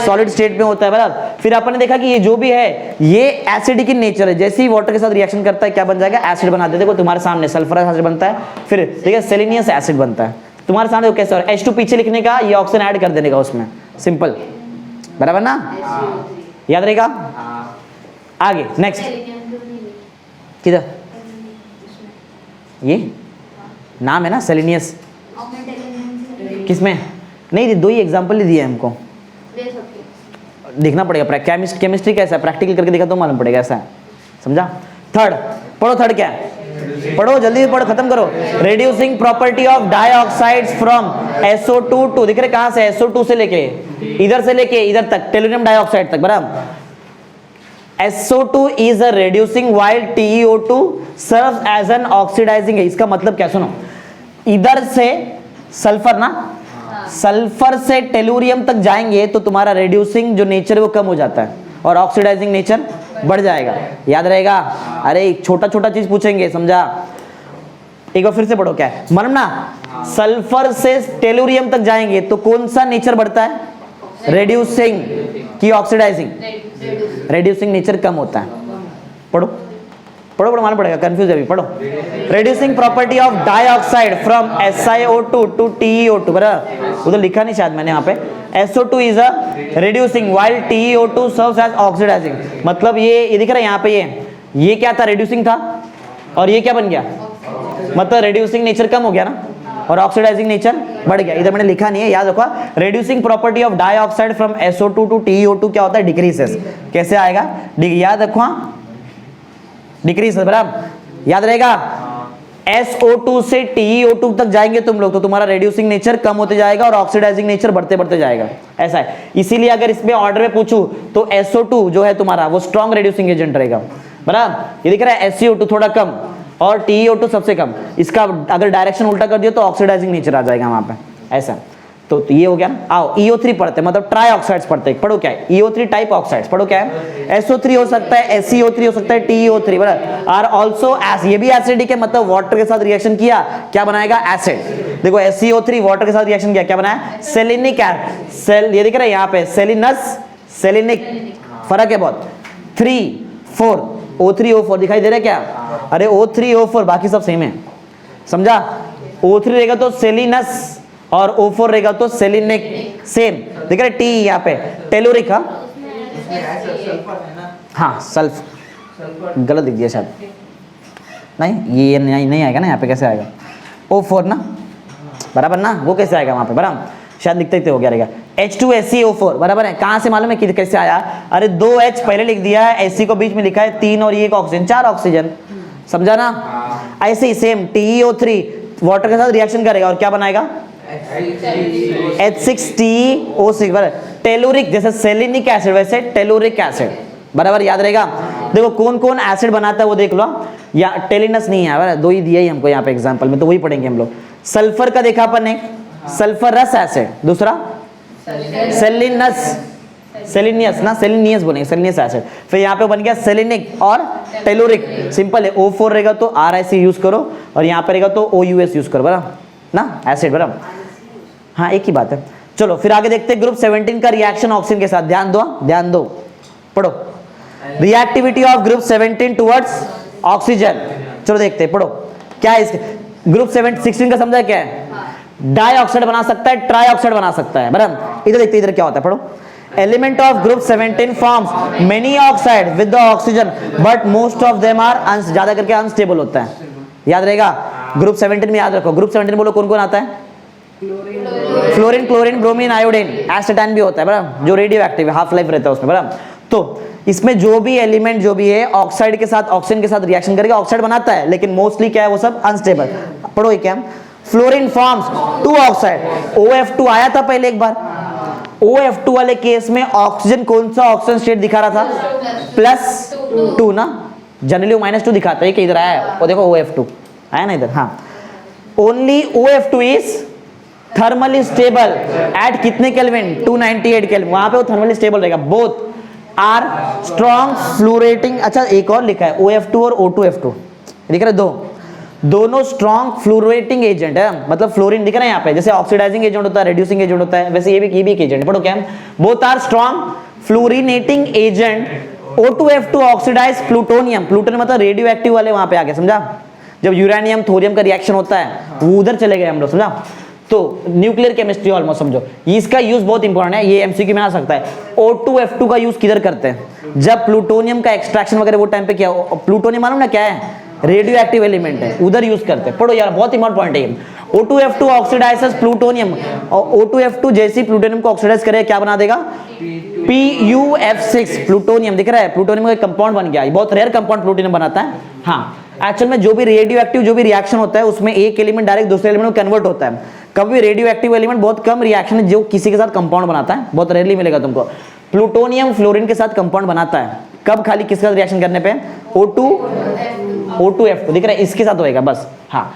सॉलिड स्टेट में होता है। बराबर, फिर अपन ने देखा कि ये जो भी है ये एसिडिक इन नेचर है, जैसे ही वाटर के साथ रिएक्शन करता है क्या बन जाएगा? एसिड बना देते। तुम्हारे सामने सल्फरस एसिड बनता है, फिर ठीक है सेलेनियस एसिड बनता है तुम्हारे सामने। कैसे? और H2 पीछे लिखने का, ये ऑक्सीजन ऐड कर देने का उसमें, सिंपल। बराबर ना, याद रहेगा। आगे नेक्स्ट, किधर ये नाम है ना सेलेनियस, किसमें? नहीं, 2 ही एग्जांपल ही दिए हमको, देखना पड़ेगा। केमिस्ट्री कैसा है, प्रैक्टिकल करके देखा तो मालूम पड़ेगा ऐसा है, समझा। थर्ड पढ़ो, थर्ड क्या है? पढ़ो जल्दी पढ़ो, खत्म करो। Reducing property of dioxides from SO2 to, दिख रहे कहां से? SO2 से लेके इधर से लेके इधर तक, टेलुरियम डाइऑक्साइड तक। बराबर, SO2 is a reducing while TeO2 serves as an oxidizing है। इसका मतलब क्या? सुनो, इधर से सल्फर ना, सल्फर से टेलुरियम तक जाएंगे तो तुम्हारा रेड्यूसिंग जो नेचर है वो कम हो जाता है और ऑक्सीडाइजिंग नेचर बढ़ जाएगा। याद रहेगा। अरे छोटा छोटा चीज पूछेंगे, समझा। एक बार फिर से पढ़ो, क्या है मालूम ना? सल्फर से टेलुरियम तक जाएंगे तो कौन सा नेचर बढ़ता है? रेड्यूसिंग की ऑक्सीडाइजिंग? रेड्यूसिंग नेचर कम होता है। पढ़ो पढ़ो पढ़ो, मालूम पड़ेगा, कंफ्यूज है अभी, पढ़ो। Reducing property of dioxide from SiO2 to TeO2। बराबर, उधर लिखा नहीं शायद मैंने, यहाँ पे SO2 is a reducing while TeO2 serves as oxidising. मतलब ये दिख रहा है यहाँ पे, ये क्या था? रेड्यूसिंग था, और ये क्या बन गया? मतलब रेड्यूसिंग नेचर कम हो गया ना, और ऑक्सीडाइजिंग नेचर बढ़ गया। इधर मैंने लिखा नहीं है, याद रखो। Reducing property of dioxide from SO2 to TeO2 क्या होता है? डिक्रीजेस। कैसे आएगा? याद रखो, डिक्रीजेस। बराबर, याद रहेगा। SO2 से TeO2 तक जाएंगे तुम लोग तो तुम्हारा रेड्यूसिंग नेचर कम होते जाएगा और ऑक्सीडाइजिंग नेचर बढ़ते बढ़ते जाएगा, ऐसा है। इसीलिए अगर इसमें ऑर्डर में पूछूं तो SO2 जो है तुम्हारा वो स्ट्रॉन्ग रेड्यूसिंग एजेंट रहेगा। बराबर, ये दिख रहा है SeO2 थोड़ा कम और TeO2 सबसे कम। इसका अगर डायरेक्शन उल्टा कर दिया तो ऑक्सीडाइजिंग नेचर आ जाएगा वहां पे, ऐसा। तो ये हो गया ना। आओ EO3 पढ़ते, मतलब ट्राई ऑक्साइड्स पढ़ते। पढ़ो क्या है? EO3 type oxides. पढ़ो क्या है? SO3 हो सकता है, SeO3 हो सकता है, TeO3 बराबर आर ऑल्सो एस, ये भी एसिडिक है, मतलब वाटर के साथ रिएक्शन किया क्या बनाएगा? एसिड। देखो SeO3 वाटर के साथ रिएक्शन किया क्या बनाया? सेलिनिक एसिड। ये दिख रहा है यहाँ पे, सेलिनस, सेलिनिक, फर्क है बहुत। 3 4 O3 O4 दिखाई दे रहा है क्या? अरे O3 O4 बाकी सब सेम है, समझा। O3 रहेगा तो सेलिनस और O4 रहेगा तो सेलिनिक, सेम दिख रहा है। T यहाँ पे टेलुरिक, हाँ सल्फ, गलत लिख दिया शायद, नहीं ये नहीं आएगा ना यहाँ पे, कैसे आएगा? O4 ना, बराबर ना, वो कैसे आएगा वहां पे? बराबर, शायद लिखते हो गया रहेगा। H2SeO4 बराबर है। कहां से मालूम है कि कैसे आया? अरे 2H पहले लिख दिया है, H को बीच में लिखा है 3 और ये एक ऑक्सीजन, 4 ऑक्सीजन, समझा ना। ऐसे ही सेम TeO3 वाटर के साथ रिएक्शन करेगा और क्या बनाएगा? H6TO6 बराबर। टेलुरिक जैसे सेलिनिक एसिड वैसे टेलुरिक एसिड, बराबर, याद रहेगा। देखो कौन कौन एसिड बनाता है वो देख लो, या टेलिनस नहीं है बराबर, 2 ही दिया ही हमको यहाँ पे एग्जांपल में, तो वही पढ़ेंगे हम लोग। सल्फर का देखा अपन ने, सल्फरस एसिड, दूसरा सेलिनस, सेलिनियस ना, सेलिनियस बोलेंगे, सेलिनियस एसिड। फिर यहाँ पे बन गया सेलिनिक और टेलुरिक, सिंपल है। O4 रहेगा तो RiC यूज करो और यहाँ पे रहेगा तो OUS यूज करो, बराबर ना, एसिड, बराबर, हाँ एक ही बात है। चलो फिर आगे देखते हैं ग्रुप 17 का रिएक्शन ऑक्सीजन के साथ। ध्यान दो, ध्यान दो, पढ़ो। Reactivity of group 17 towards oxygen, चलो देखते हैं, पढ़ो क्या है इसके। ग्रुप 16 का समझा क्या है? डाइऑक्साइड बना सकता है, ट्राइऑक्साइड बना सकता है, बराबर। इधर देखते इधर क्या होता है, पढ़ो। Element of group 17 forms many oxide with the oxygen but most of them are ज्यादा करके अनस्टेबल होता है, याद रहेगा। ग्रुप 17 में याद रखो, ग्रुप 17 बोलो कौन कौन आता है? फ्लोरीन, क्लोरीन, ब्रोमीन, आयोडीन, एसिटान भी होता है, बराबर, जो रेडियो एक्टिव है, हाफ लाइफ रहता है उसमें, बराबर। तो इसमें जो भी एलिमेंट जो भी है ऑक्साइड के साथ, ऑक्सीजन के साथ रिएक्शन करके ऑक्साइड बनाता है, लेकिन मोस्टली क्या है वो सब अनस्टेबल। पढ़ो क्या, fluorine forms to oxide, OF2 आया था पहले एक बार, OF2 वाले केस में ऑक्सीजन कौन सा ऑक्सीजन स्टेट दिखा रहा था, +2 ना, जनरली -2 दिखाता है कि इधर आया है, वो देखो OF2 आया ना इधर, हाँ, only OF2 is thermally stable at कितने केल्विन, 298 केल्विन, वहां पे वो थर्मली स्टेबल रहेगा, बोथ आर स्ट्रॉन्ग फ्लोरेटिंग, अच्छा एक और लिखा है OF2 और O2F2 दिख रहा है, दोनों स्ट्रॉन्ग फ्लोरेटिंग एजेंट है, मतलब फ्लोरीन दिख रहा है यहाँ पे, जैसे ऑक्सीडाइजिंग एजेंट होता है, रिड्यूसिंग एजेंट होता है, वैसे ये भी एक एजेंट, पढ़ो क्या, both are strong fluorinating agent, O2F2 oxidise plutonium, plutonium मतलब रेडियो एक्टिव वाले वहां पे आ गए, समझा, जब यूरेनियम थोरियम का रिएक्शन होता है वो उधर चले गए हम लोग, समझा, तो न्यूक्लियर केमिस्ट्री ऑलमोस्ट समझो, इसका यूज बहुत इंपॉर्टेंट है, ये एमसीक्यू में आ सकता है। O2F2 का यूज किधर करते हैं, जब प्लूटोनियम का एक्सट्रैक्शन वगैरह वो टाइम पे किया, प्लूटोनियम मालूम ना क्या है, रेडियो एक्टिव एलिमेंट है, उधर यूज करते हैं, पढ़ो यार बहुत इंपॉर्टेंट पॉइंट है। O2F2 ऑक्सीडाइजेस प्लूटोनियम, और O2F2 जैसे प्लूटोनियम को ऑक्सीडाइज करे क्या बना देगा, PuF6, प्लूटोनियम दिख रहा है, प्लूटोनियम का एक कंपाउंड बन गया, बहुत रेयर कंपाउंड प्लूटोनियम बनाता है, हाँ, एक्चुअल में जो भी रेडियो एक्टिव जो भी रिएक्शन होता है उसमें एक एलिमेंट डायरेक्ट दूसरे एलिमेंट में कन्वर्ट होता है, कभी रेडियो एक्टिव एलिमेंट बहुत कम रिएक्शन है जो किसी के साथ कंपाउंड बनाता है, बहुत रेयरली मिलेगा तुमको, प्लूटोनियम फ्लोरीन के साथ कंपाउंड बनाता है, कब, खाली किसके साथ रिएक्शन करने पे, O2F2 दिख रहा है, इसके साथ होएगा बस, हाँ,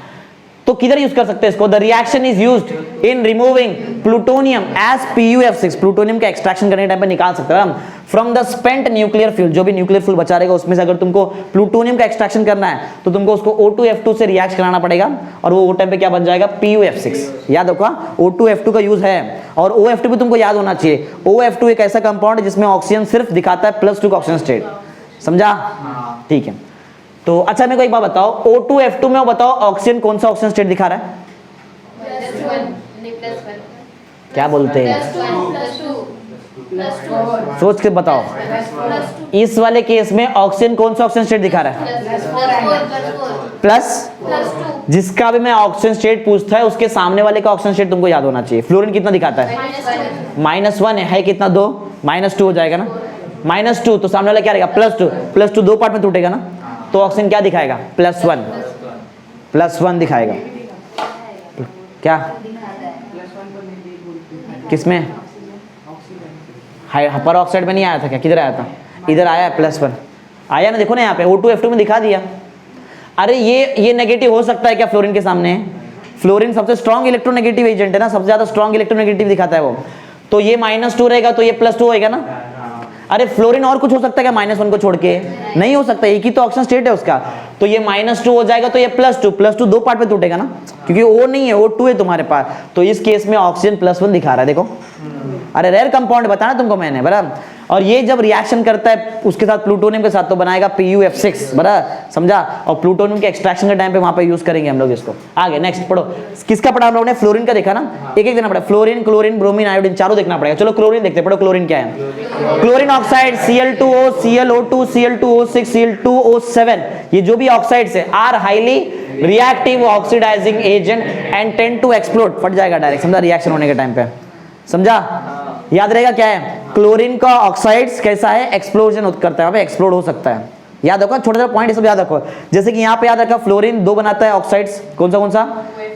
तो किधर यूज कर सकते हैं इसको, the reaction is used in removing plutonium as PuF6, plutonium का एक्सट्रैक्शन करने के टाइम पे निकाल सकते हैं हम from the spent nuclear fuel, जो भी न्यूक्लियर फ्यूल बचा रहेगा उसमें से अगर तुमको प्लूटोनियम का एक्सट्रैक्शन करना है तो तुमको उसको O2F2 से रिएक्ट कराना पड़ेगा, और वो टाइम पे क्या बन जाएगा, PuF6, याद रखो, O2F2 का यूज है, और OF2 भी तुमको याद होना चाहिए, OF2 एक ऐसा कंपाउंड है जिसमें ऑक्सीजन सिर्फ दिखाता है +2 का ऑक्सीजन स्टेट, समझा, ठीक है, तो अच्छा मेरे को एक बात बताओ, O2F2 में बताओ ऑक्सीजन कौन सा ऑक्सीजन स्टेट दिखा रहा है, क्या बोलते हैं, सोच के बताओ, इस वाले केस में ऑक्सीजन कौन सा ऑक्सीजन स्टेट दिखा रहा है, प्लस, जिसका भी मैं ऑक्सीजन स्टेट पूछता है उसके सामने वाले का ऑक्सीजन स्टेट तुमको याद होना चाहिए, फ्लोरीन कितना दिखाता है, -1 है कितना, 2, -2 हो जाएगा ना, -2 तो सामने वाला क्या रहेगा, +2 दो पार्ट में टूटेगा ना, तो ऑक्सीजन क्या दिखाएगा, +1 दिखाएगा, क्या, किसमें, पर ऑक्साइड में नहीं आया था क्या, किधर आया था, इधर आया है, +1 आया ना, देखो ना यहाँ पे O2F2 में दिखा दिया, अरे ये नेगेटिव हो सकता है क्या फ्लोरीन के सामने, फ्लोरीन सबसे स्ट्रॉन्ग इलेक्ट्रोनेगेटिव एजेंट है ना, सबसे ज्यादा स्ट्रॉन्ग इलेक्ट्रोनेगेटिव दिखाता है वो, तो ये -2 रहेगा तो ये +2 होएगा ना, अरे फ्लोरीन और कुछ हो सकता है क्या, -1 को छोड़ के, नहीं हो सकता, एक ही तो ऑक्सीजन स्टेट है उसका, तो ये -2 हो जाएगा तो ये +2 दो पार्ट में टूटेगा ना, क्योंकि O नहीं है, O2 है तुम्हारे पास, तो इस केस में ऑक्सीजन +1 दिखा रहा है, देखो, अरे रेयर कंपाउंड बताना तुमको मैंने, बराबर, और ये जब रिएक्शन करता है उसके साथ प्लूटोनियम के साथ तो बनाएगा PuF6, बराबर, समझा, और प्लूटोनियम के एक्सट्रैक्शन के टाइम पे वहां पे यूज करेंगे हम लोग इसको, आगे नेक्स्ट पढ़ो, किसका पढ़ा हम लोगों ने, फ्लोरीन का देखा ना, एक देना पड़ा, फ्लोरीन, क्लोरीन, ब्रोमीन, आयोडीन, चारों देखना पड़ेगा, चलो क्लोरीन देखते, पढ़ो क्लोरीन क्या है, chlorine oxide Cl2O, ClO2, Cl2O6, Cl2O7, ये जो भी ऑक्साइड्स है are highly reactive oxidising agent and tend to explode, फट जाएगा डायरेक्ट, समझा, रिएक्शन होने के टाइम पे, समझा, याद रहेगा क्या है, क्लोरीन का ऑक्साइड्स कैसा है, एक्सप्लोजन करता है, एक्सप्लोड हो सकता है, याद रखो, छोटा छोटा पॉइंट सब याद रखो, जैसे कि यहाँ पे याद रखा फ्लोरीन 2 बनाता है ऑक्साइड्स, कौन सा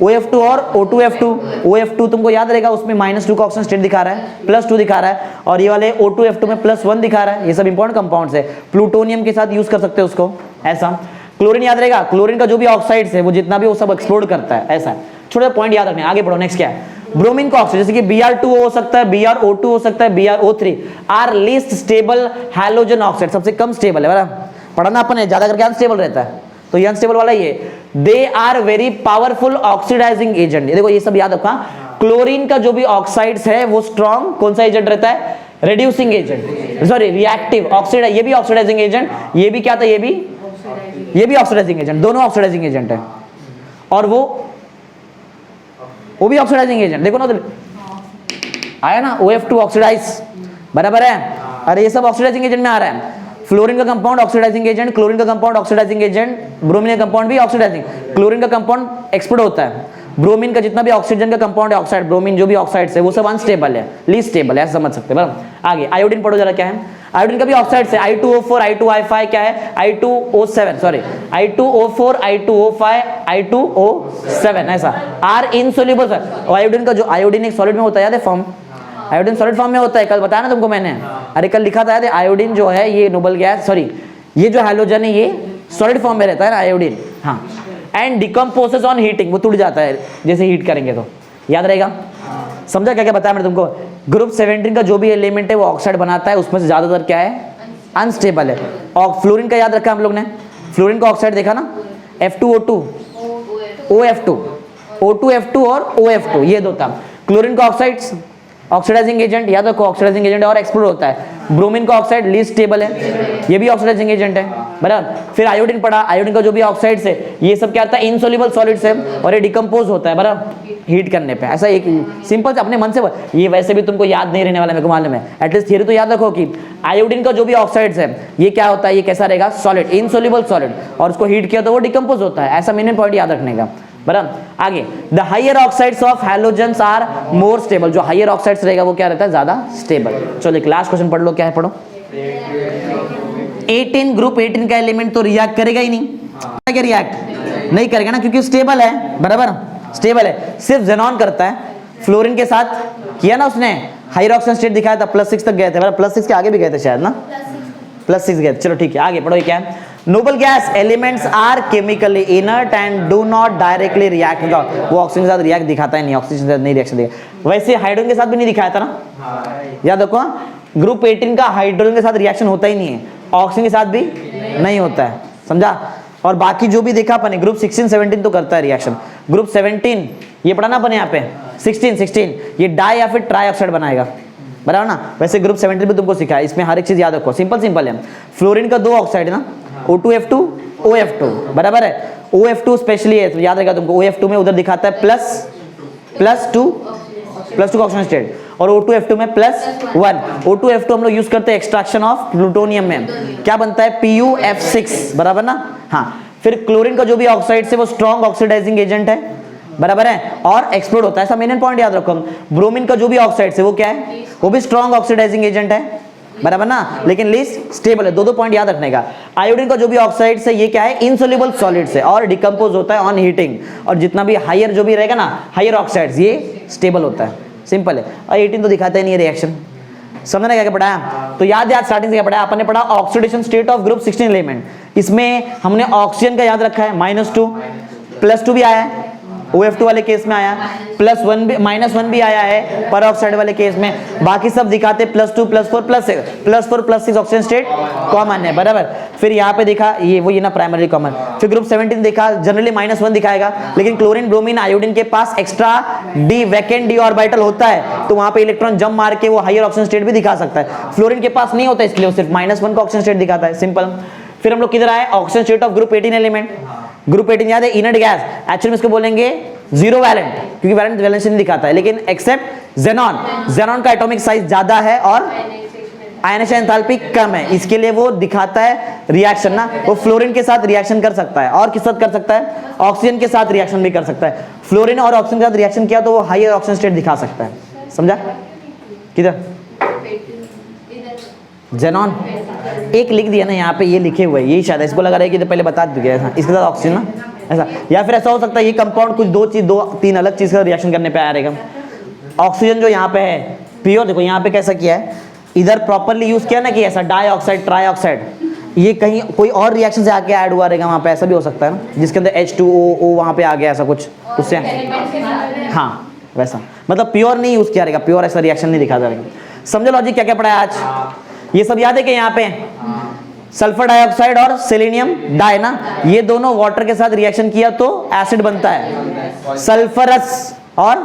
OF2 और O2F2, OF2 तुमको याद रहेगा उसमें -2 का ऑक्सीजन स्टेट दिखा रहा है, +2 दिखा रहा है, और ये वाले O2F2 में +1 दिखा रहा है, ये सब इंपॉर्टेंट कंपाउंड्स है, प्लूटोनियम के साथ यूज कर सकते हैं उसको, ऐसा, क्लोरीन याद रहेगा, क्लोरीन का जो भी ऑक्साइड्स है वो जितना भी वो सब एक्सप्लोड करता है, ऐसा, छोटा पॉइंट याद रखना, आगे बढ़ो, नेक्स्ट क्या है, ब्रोमीन का ऑक्सीजन, जैसे कि Br2O हो सकता है, BrO2 हो सकता है, BrO3 are least stable halogen oxide, सबसे कम स्टेबल है, बराबर, पढ़ना अपन है, ज्यादा करके अनस्टेबल रहता है, तो ये अनस्टेबल वाला ही है, they are very powerful oxidising agent, देखो ये सब याद रखा, क्लोरीन का जो भी ऑक्साइड्स है वो स्ट्रॉन्ग कौन सा एजेंट रहता है, reducing agent, sorry reactive oxidise, ये भी ऑक्सीडाइजिंग एजेंट, ये भी क्या था, ये भी ऑक्सीडाइजिंग एजेंट, दोनों ऑक्सीडाइजिंग एजेंट है, और वो भी ऑक्सीडाइजिंग एजेंट, देखो ना आया ना, OF2 ऑक्सीडाइज, बराबर है, अरे ये सब ऑक्सीडाइजिंग एजेंट में आ रहा है, फ्लोरीन का कंपाउंड ऑक्सीडाइजिंग एजेंट, क्लोरीन का कंपाउंड ऑक्सीडाइजिंग एजेंट, ब्रोमीन का कंपाउंड भी ऑक्सीडाइजिंग, क्लोरीन का कंपाउंड एक्सप्लोड होता है, ब्रोमीन का जितना भी ऑक्सीजन का कंपाउंड है ऑक्साइड, ब्रोमीन जो भी ऑक्साइड्स है वो सब अनस्टेबल है, लीस्ट स्टेबल है, ऐसा समझ सकते हैं, बराबर, आगे आयोडीन पढ़ो जरा क्या है, आयोडीन का भी ऑक्साइड है, I2O4 I2I5 क्या है, I2O7 sorry I2O4 I2O5 I2O7 ऐसा आर इनसोल्यूबल है। और आयोडीन का जो आयोडीन एक सॉलिड में होता है, याद है फॉर्म, आयोडीन सॉलिड फॉर्म में होता है, कल बताया ना तुमको मैंने, अरे कल लिखा था याद है, आयोडीन जो है ये नोबल गैस सॉरी ये जो हैलोजन है ये सॉलिड फॉर्म में रहता है ना आयोडीन, हाँ। एंड डिकम्पोजेस ऑन हीटिंग, वो टूट जाता है जैसे हीट करेंगे तो, याद रहेगा। समझा क्या क्या बताया मैंने तुमको। ग्रुप 17 का जो भी एलिमेंट है वो ऑक्साइड बनाता है, उसमें से ज्यादातर क्या है, अनस्टेबल है। और फ्लोरीन का याद रखा हम लोग ने, फ्लोरीन का ऑक्साइड देखा ना, F2O2 OF2 O2F2 और OF2 ये दो था। क्लोरीन का ऑक्साइड्स ऑक्सीडाइजिंग एजेंट, याद रखो ऑक्सीडाइजिंग एजेंट और एक्सप्लोर होता है। ब्रोमीन का ऑक्साइड लीस्ट स्टेबल है, ये भी ऑक्सीडाइजिंग एजेंट है, बराबर। फिर आयोडीन पड़ा, आयोडीन का जो भी ऑक्साइड्स है ये सब क्या आता है, इनसोल्यूबल सॉलिड्स है और ये डिकम्पोज होता है, बराबर, हीट करने पे। ऐसा एक सिंपल से अपने मन से, ये वैसे भी तुमको याद नहीं रहने वाला मेरे को मालूम है, एटलीस्ट थियरी तो याद रखो कि आयोडीन का जो भी ऑक्साइड्स है ये क्या होता है, ये कैसा रहेगा, सॉलिड, इनसोल्यूबल सॉलिड, और उसको हीट किया तो वो डिकम्पोज होता है। ऐसा मेन पॉइंट याद रखने का, बराबर। आगे the higher oxides of halogens are more stable, जो हायर ऑक्साइड्स रहेगा वो क्या रहता है, ज्यादा स्टेबल। चलो एक लास्ट क्वेश्चन पढ़ लो, क्या है पढ़ो। 18 ग्रुप 18 का एलिमेंट तो रिएक्ट करेगा ही नहीं, क्या रिएक्ट नहीं करेगा ना, क्योंकि स्टेबल है, बराबर, स्टेबल है। सिर्फ जेनॉन करता है, फ्लोरीन के साथ किया ना उसने, हायर ऑक्सीजन स्टेट दिखाया था, +6 तक गए थे, बराबर, +6 के आगे भी गए थे शायद ना, +6 गए। चलो ठीक है आगे पढ़ो, ये क्या है। Noble gas elements are chemically inert and do not directly react, वो ऑक्सीजन के साथ रिएक्ट दिखाता है नहीं, ऑक्सीजन के साथ नहीं रिएक्शन दिखा। वैसे हाइड्रोजन के साथ भी नहीं दिखाया था ना, याद रखो, ग्रुप 18 का हाइड्रोजन के साथ रिएक्शन होता ही नहीं है, ऑक्सीजन के साथ भी नहीं होता है, समझा। और बाकी जो भी देखा अपने ग्रुप 16 17 तो करता है रिएक्शन। ग्रुप 17 ये पढ़ा ना अपने यहाँ पे, 16 ये डाई या फिर ट्राई ऑक्साइड बनाएगा, बराबर ना। वैसे ग्रुप 17 भी तुमको सिखाया, इसमें हर एक चीज याद रखो, सिंपल है। फ्लोरीन का दो ऑक्साइड है ना, O2F2 OF2, बराबर है। OF2 स्पेशली है तो याद रहेगा तुमको, OF2 में उधर दिखाता है +2 का ऑक्सीजन स्टेट, और O2F2 में +1। O2F2 हम लोग यूज करते हैं एक्सट्रैक्शन ऑफ प्लूटोनियम में, क्या बनता है, PuF6, बराबर ना, हाँ। फिर क्लोरीन का जो भी ऑक्साइड है वो स्ट्रॉन्ग ऑक्सीडाइजिंग एजेंट है, बराबर है, और एक्सप्लोड होता है, ऐसा मेन पॉइंट याद रखो। ब्रोमीन का जो भी ऑक्साइड है वो क्या है, वो भी स्ट्रॉन्ग ऑक्सीडाइजिंग एजेंट है, बराबर ना, लेकिन लीस्ट स्टेबल है। दो पॉइंट याद रखने का। आयोडीन का जो भी ऑक्साइड्स है ये क्या है, इनसोल्यूबल सॉलिड्स है और डिकम्पोज होता है ऑन हीटिंग, और जितना भी हायर जो भी रहेगा ना, हायर ऑक्साइड्स ये स्टेबल होता है, सिंपल है। और 18 तो दिखाता ही नहीं है रिएक्शन, समझना क्या क्या पढ़ाया। तो याद स्टार्टिंग से क्या पढ़ाया, अपन ने पढ़ा oxidation state of group 16 element. इसमें हमने ऑक्सीजन का याद रखा है -2, +2 भी आया है OF2 वाले केस में आया, +1 भी, -1 भी आया है पर ऑक्साइड वाले केस में। बाकी सब दिखाते +2 +4 +6, +4 +6 ऑक्सीजन स्टेट कॉमन है, बराबर। फिर यहाँ पे देखा ये वो ये ना प्राइमरी कॉमन। फिर ग्रुप 17 देखा, जनरली -1 दिखाएगा, लेकिन क्लोरीन ब्रोमीन आयोडीन के पास extra D vacant D orbital होता है, तो वहां पे इलेक्ट्रॉन जंप मार के वो हायर ऑक्सीजन स्टेट भी दिखा सकता है। फ्लोरीन के पास नहीं होता, इसलिए वो सिर्फ -1 का ऑक्सीजन स्टेट दिखाता है, सिंपल। फिर हम लोग किधर आए, oxygen state of group 18 element. Group 18 याद है, इनर्ट गैस, एक्चुअली इसको बोलेंगे 0 वैलेंट, क्योंकि वैलेंट वैलेंस नहीं दिखाता है, लेकिन एक्सेप्ट जेनॉन, जेनॉन का एटॉमिक साइज ज्यादा है और आयनाइजेशन एंथैल्पी कम है, इसके लिए वो दिखाता है रिएक्शन ना, वो फ्लोरीन के साथ रिएक्शन कर सकता है, और किस साथ कर सकता है, ऑक्सीजन के साथ रिएक्शन भी कर सकता है। फ्लोरीन और ऑक्सीजन के साथ रिएक्शन किया तो वो हायर ऑक्सीजन स्टेट दिखा सकता है, समझा। किधर जेनॉन एक लिख दिया ना यहाँ पे, ये लिखे हुए यही शायद, इसको लगा रहा है कि तो पहले बता दिया ऐसा, इसके साथ ऑक्सीजन ना ऐसा, या फिर ऐसा हो सकता है ये कंपाउंड कुछ दो तीन अलग चीज का रिएक्शन करने पे आ रहेगा। ऑक्सीजन जो यहाँ पे है प्योर, देखो यहाँ पे कैसा किया है, इधर प्रॉपरली यूज किया ना कि ऐसा डाई ऑक्साइड ट्राई ऑक्साइड, ये कहीं कोई और रिएक्शन से आके ऐड हुआ रहेगा वहाँ पे, ऐसा भी हो सकता है ना, जिसके अंदर H2O वहाँ पे आ गया ऐसा कुछ उससे, हाँ वैसा, मतलब प्योर नहीं यूज किया रहेगा, प्योर ऐसा रिएक्शन नहीं दिखा जाएगा। समझो लॉजिक क्या क्या पढ़ा है आज, ये सब याद है कि यहाँ पे सल्फर डाइऑक्साइड और सेलेनियम डाई ना, ये दोनों वाटर के साथ रिएक्शन किया तो एसिड बनता है, सल्फरस और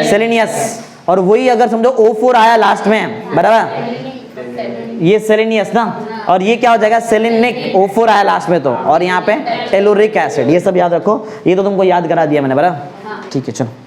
सेलेनियस, और वही अगर समझो O4 आया लास्ट में, बराबर, ये सेलेनियस ना, और ये क्या हो जाएगा सेलेनिक, O4 आया लास्ट में तो, और यहाँ पे टेलोरिक एसिड, ये सब याद रखो, ये तो तुमको याद करा दिया मैंने, बराबर, ठीक है चलो।